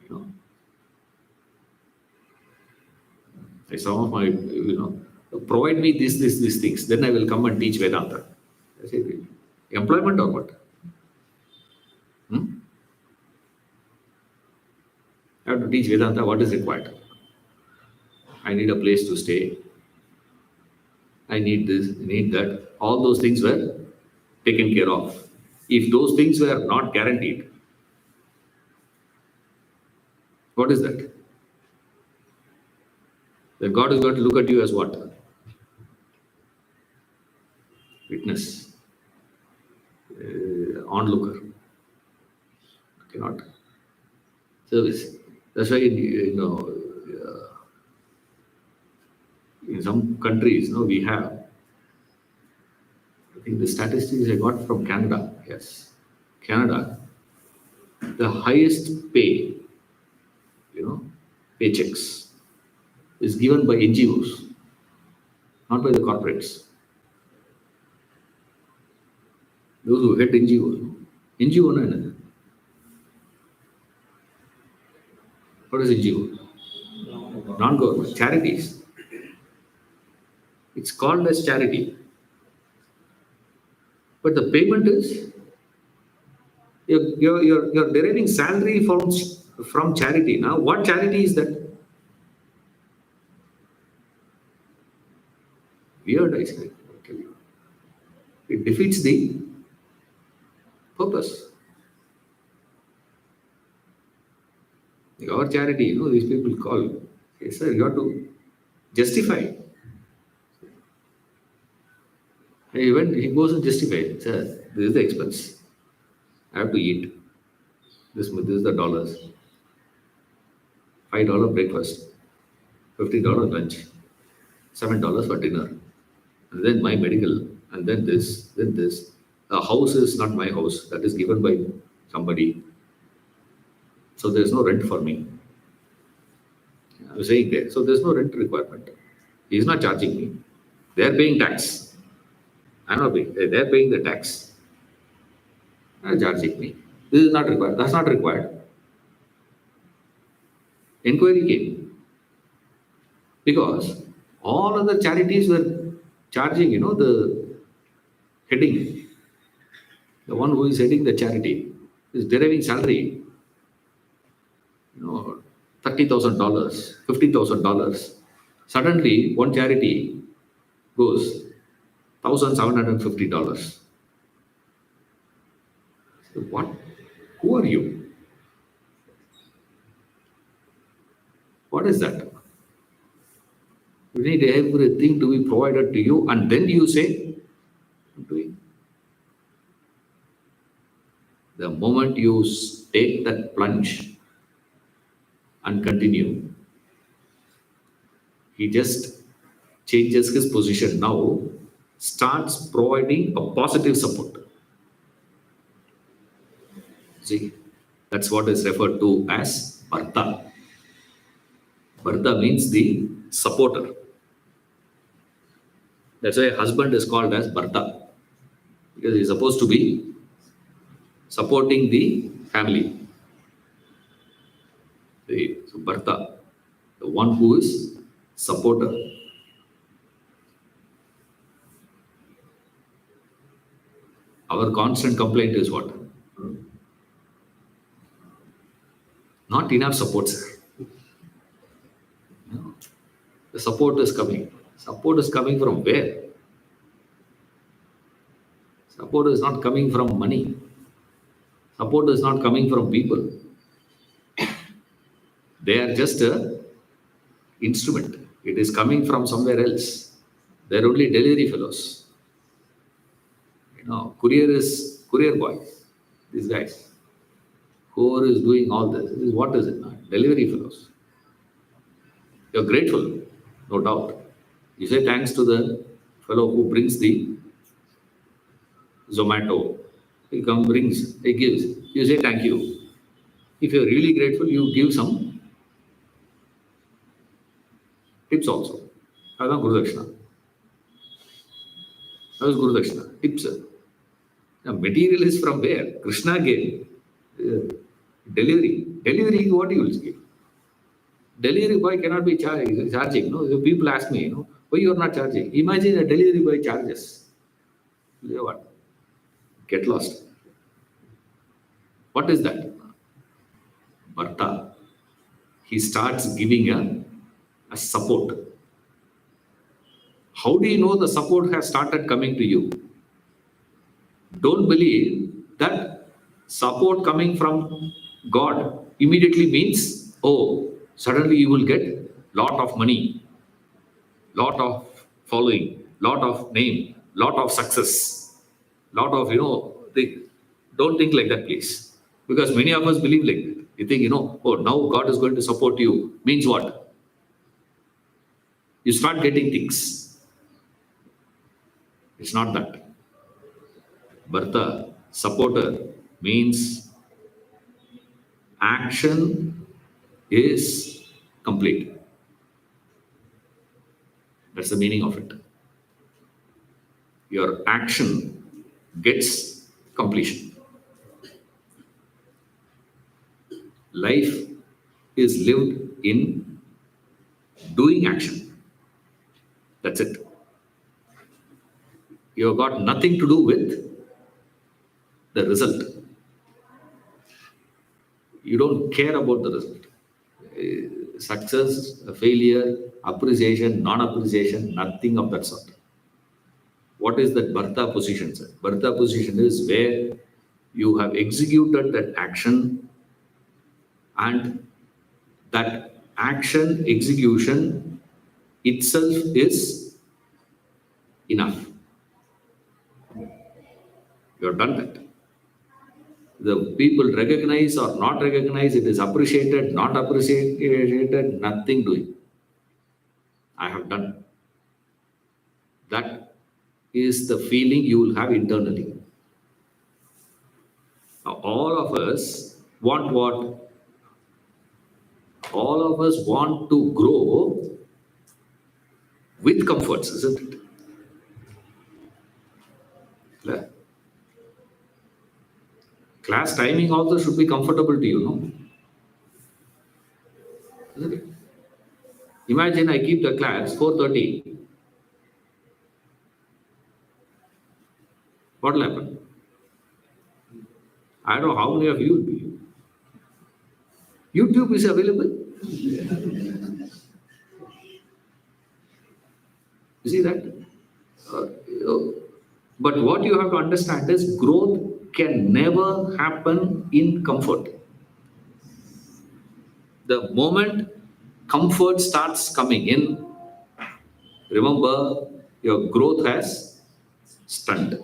You know, like some of my, provide me these things, then I will come and teach Vedanta. I say, employment or what? I have to teach Vedanta what is required. I need a place to stay. I need this, need that. All those things were taken care of. If those things were not guaranteed, what is that? Then God is going to look at you as what? Witness. Onlooker. Cannot. Service. That's why, in some countries, we have, I think the statistics I got from Canada, yes. Canada, the highest pay, paychecks is given by NGOs, not by the corporates. Those who head NGO, NGO na enna? What is NGO? Non-government, charities. It's called as charity. But the payment is, you're deriving salary from charity. Now, what charity is that? Weird, I say. It defeats the purpose. Our charity, these people call, hey, sir, you have to justify. When he goes and justify, sir, this is the expense. I have to eat. This is the dollars. $5 breakfast, $50 lunch, $7 for dinner, and then my medical, and then this, then this. The house is not my house, that is given by somebody. So there's no rent for me. I'm saying there. So there's no rent requirement. He's not charging me. They're paying tax. I'm not paying. They're paying the tax. They're charging me. This is not required. That's not required. Inquiry came. Because all other charities were charging, the heading. The one who is heading the charity is deriving salary, $30,000, $50,000. Suddenly, one charity goes $1,750. So what? Who are you? What is that? You need everything to be provided to you, and then you say, I'm doing. The moment you take that plunge and continue, he just changes his position now, starts providing a positive support. See, that's what is referred to as Bharta. Bharta means the supporter. That's why husband is called as Bharta, because he's supposed to be supporting the family. So Bharta, the one who is supporter. Our constant complaint is what? Not enough support, sir. No. The support is coming. Support is coming from where? Support is not coming from money. Support is not coming from people. They are just an instrument. It is coming from somewhere else. They are only delivery fellows. No, courier boy. These guys. Whoever is doing all this, what is it? Delivery fellows. You're grateful, no doubt. You say thanks to the fellow who brings the Zomato. He comes, brings, he gives. You say thank you. If you're really grateful, you give some tips also. That's Guru Dakshina. That was Guru Dakshina. Tips. The material is from where? Krishna gave. Delivery. Delivery, what you will give? Delivery boy cannot be charging. No, so people ask me, why you are not charging? Imagine a delivery boy charges. You say what? Get lost. What is that? Bharta. He starts giving a support. How do you know the support has started coming to you? Don't believe that support coming from God immediately means, oh, suddenly you will get lot of money, lot of following, lot of name, lot of success, lot of, thing. Don't think like that, please. Because many of us believe like that. You think, oh, now God is going to support you. Means what? You start getting things. It's not that. Bharta, supporter, means action is complete. That's the meaning of it. Your action gets completion. Life is lived in doing action. That's it. You have got nothing to do with the result. You don't care about the result. Success, failure, appreciation, non-appreciation, nothing of that sort. What is that Bharta position, sir? Bharta position is where you have executed that action and that action execution itself is enough. You have done that. The people recognize or not recognize, it is appreciated, not appreciated, nothing doing. I have done. That is the feeling you will have internally. Now, all of us want what? All of us want to grow with comforts, isn't it? Clear? Class timing also should be comfortable to you, no? Isn't it? Imagine I keep the class 4:30. What will happen? I don't know how many of you will be. YouTube is available. You see that? But what you have to understand is growth can never happen in comfort. The moment comfort starts coming in, remember your growth has stunned.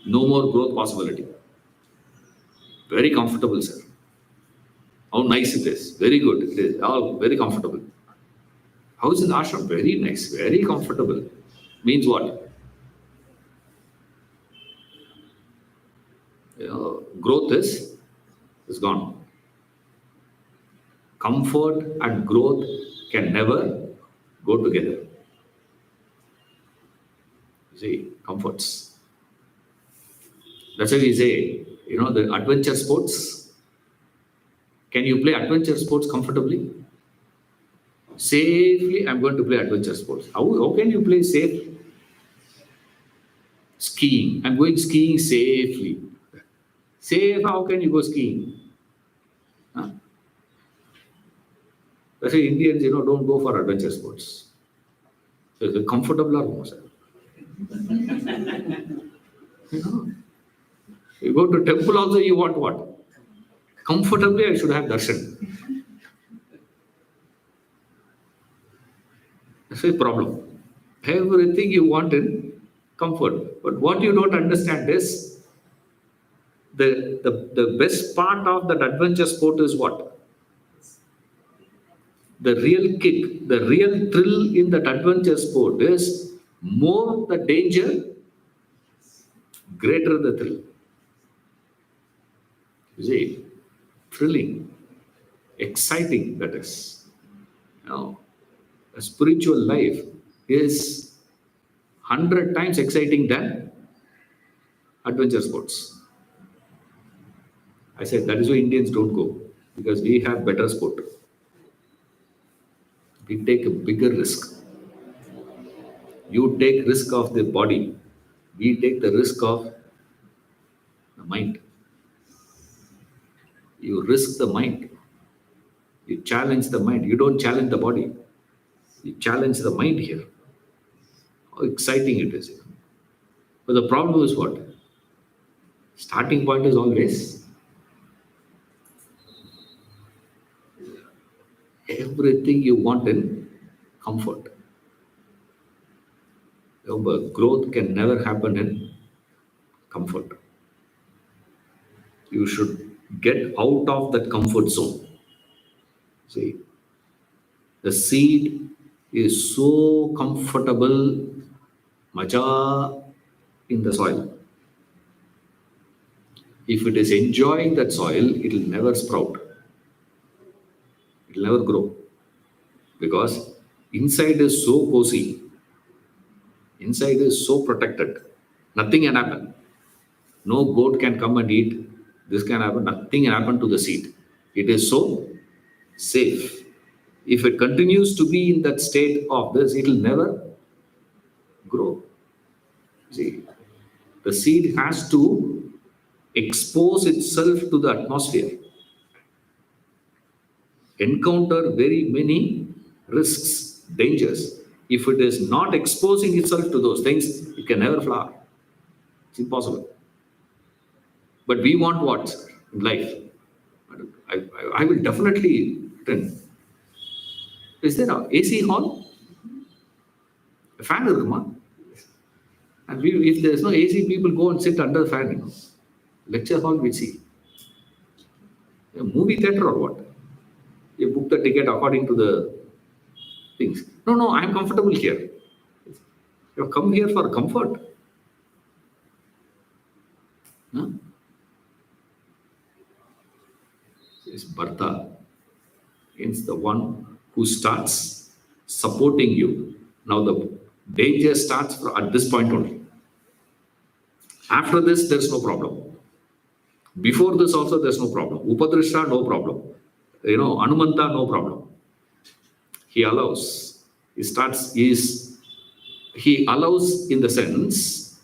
No more growth possibility. Very comfortable, sir. How nice it is. Very good. It is all very comfortable. How is in ashram? Very nice. Very comfortable. Means what? Growth is gone. Comfort and growth can never go together. See, comforts. That's why we say, the adventure sports. Can you play adventure sports comfortably? Safely, I'm going to play adventure sports. How can you play safe? Skiing. I'm going skiing safely. Safe, how can you go skiing? Huh? That's why Indians, don't go for adventure sports. So it's comfortable or no, sir? You go to temple also, you want what? Comfortably, I should have darshan. That's a problem. Everything you want in comfort. But what you don't understand is the best part of that adventure sport is what? The real kick, the real thrill in that adventure sport is more the danger, greater the thrill. You see, thrilling, exciting, that is. You know, a spiritual life is 100 times exciting than adventure sports. I said that is why Indians don't go, because we have better sport. We take a bigger risk. You take risk of the body. We take the risk of the mind. You risk the mind. You challenge the mind. You don't challenge the body. You challenge the mind here. How exciting it is. But the problem is what? Starting point is always everything you want in comfort. Remember, growth can never happen in comfort. You should get out of that comfort zone. See, the seed is so comfortable, maja in the soil. If it is enjoying that soil, it will never sprout. It will never grow. Because inside is so cozy. Inside is so protected. Nothing can happen. No goat can come and eat. This can happen. Nothing can happen to the seed. It is so safe. If it continues to be in that state of this, it will never grow. See, the seed has to expose itself to the atmosphere, encounter very many risks, dangers. If it is not exposing itself to those things, it can never flower. It's impossible. But we want what in life? I will definitely attend. Is there an AC hall? A fan is come. And if there is no AC, people go and sit under the fan. You know. Lecture hall we see. A movie theater or what? You book the ticket according to the things. No, I am comfortable here. You have come here for comfort. Huh? It's Bharta. It's the one who starts supporting you. Now the danger starts at this point only. After this, there's no problem. Before this also, there's no problem. Upadrishta, no problem. You know, Anumanta, no problem. He allows. He allows in the sense,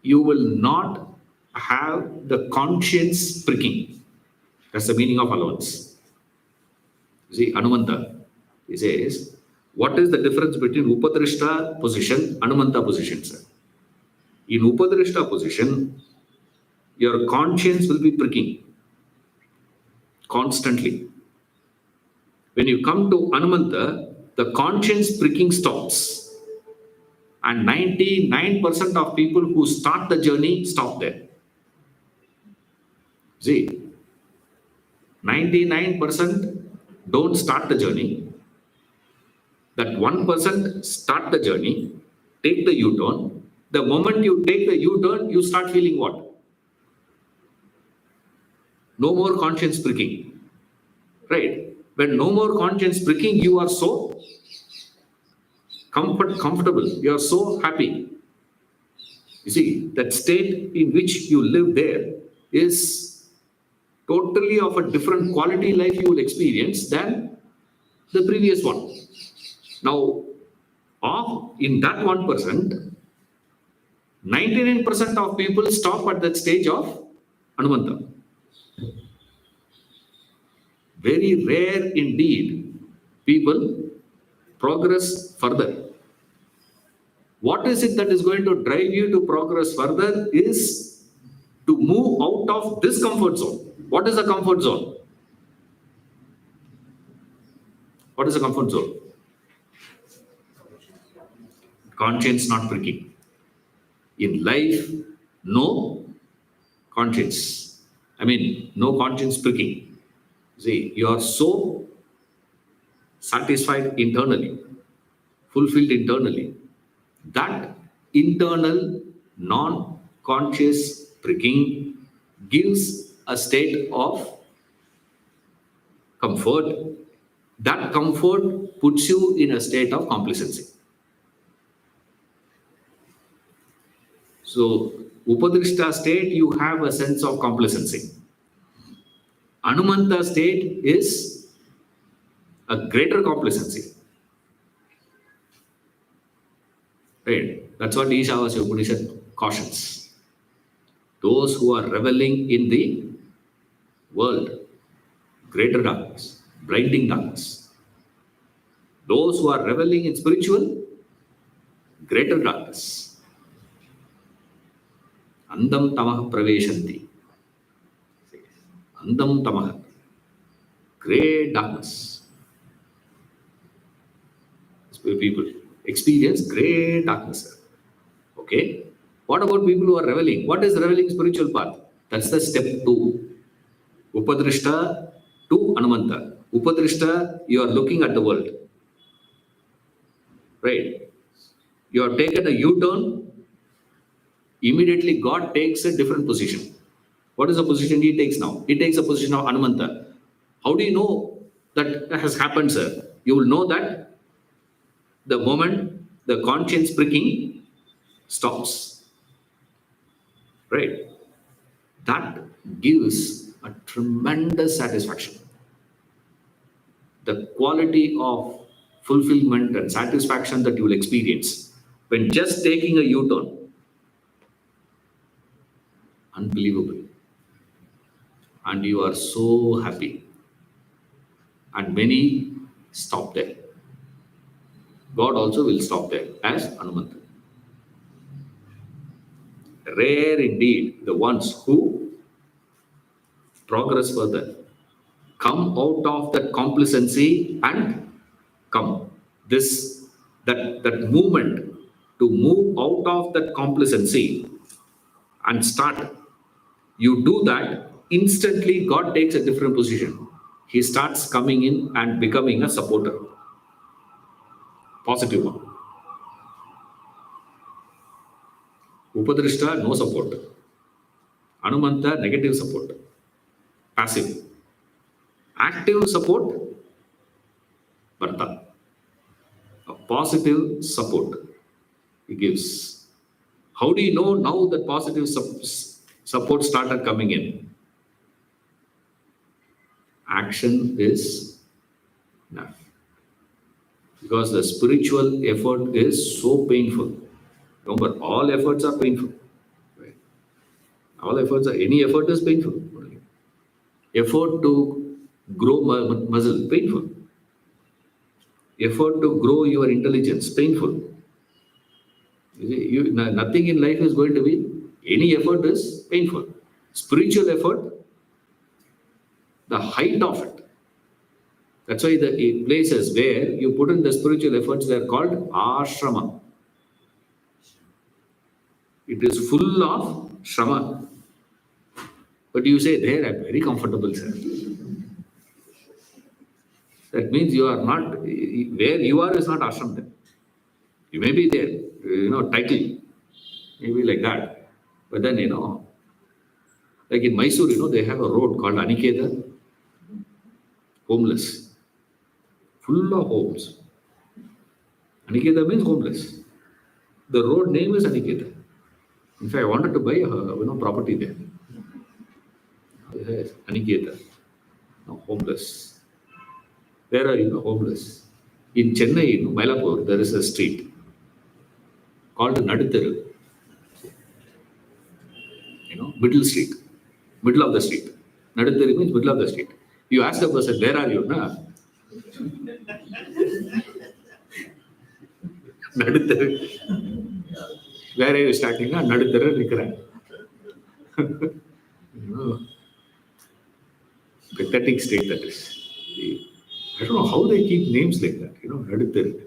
you will not have the conscience pricking. That's the meaning of allowance. See, Anumanta, he says, what is the difference between Upadrishta position, Anumanta position, sir? In Upadrishta position, your conscience will be pricking constantly. When you come to Anumanta, the conscience pricking stops. And 99% of people who start the journey stop there. See, 99% don't start the journey. That 1% start the journey, take the U-turn. The moment you take the U-turn, you start feeling what? No more conscience pricking. Right? When no more conscience pricking, you are so comfortable. You are so happy. You see, that state in which you live there is totally of a different quality life you will experience than the previous one. Now, in that 1%, 99% of people stop at that stage of Anumanta. Very rare indeed people progress further. What is it that is going to drive you to progress further is to move out of this comfort zone. What is the comfort zone? What is the comfort zone? conscience not pricking. In life, no conscience. I mean, no conscience pricking. See, you are so satisfied internally, fulfilled internally, that internal non-conscious pricking gives a state of comfort. That comfort puts you in a state of complacency. So, Upadrishta state, you have a sense of complacency. Anumanta state is a greater complacency. Right? That's what Ishavasya Upanishad cautions. Those who are reveling in the world, greater darkness, blinding darkness. Those who are reveling in spiritual, greater darkness. Andam tamah praveshanti. Andam tamah. Great darkness. People experience great darkness. Okay? What about people who are reveling? What is reveling spiritual path? That's the step 2. Upadrishta to Anumanta. Upadrishta, you are looking at the world. Right? You have taken a U-turn. Immediately God takes a different position. What is the position he takes now? He takes a position of Anumanta. How do you know that has happened, sir? You will know that the moment the conscience pricking stops. Right? That gives a tremendous satisfaction. The quality of fulfillment and satisfaction that you will experience when just taking a U-turn. Unbelievable. And you are so happy. And many stop there. God also will stop there as Anumanta. Rare indeed the ones who progress further, come out of that complacency and come. That movement to move out of that complacency and start. You do that, instantly God takes a different position. He starts coming in and becoming a supporter. Positive one. Upadrishta, no support. Anumanta, negative support. Passive. Active support, Bharta. A positive support he gives. How do you know now that positive support started coming in? Action is enough. Because the spiritual effort is so painful. Remember, all efforts are painful. Right? All efforts are, any effort is painful. Effort to grow muscle, painful. Effort to grow your intelligence, painful. Nothing in life is going to be, any effort is painful. Spiritual effort, the height of it. That's why the places where you put in the spiritual efforts, they are called ashrama. It is full of shrama. But you say, there I'm very comfortable, sir. That means you are not, where you are is not ashram then. You may be there, title, maybe like that. But then, like in Mysore, they have a road called Anikeda, homeless, full of homes. Anikeda means homeless. The road name is Anikeda. In fact, I wanted to buy a property there. Yes, Anikeda, homeless. Where are you homeless? In Chennai, Mylapore, there is a street called Nadutharu. Middle street, middle of the street. Nadutharu means middle of the street. You ask a person, where are you? Nadutharu. Where are you starting? Nadutharu nikkuren. Pathetic state that is. I don't know how they keep names like that, Nadutharu.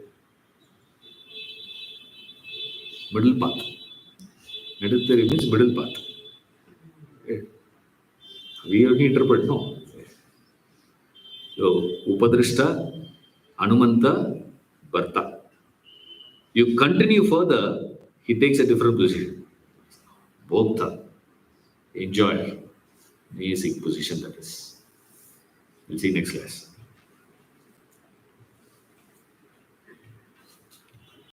middle path. Nedutheri means middle path. Okay. We only interpret, no. So, Upadrishta, Anumanta, Bharta. You continue further, he takes a different position. Bhokta, enjoy, amazing position that is. We'll see you next class.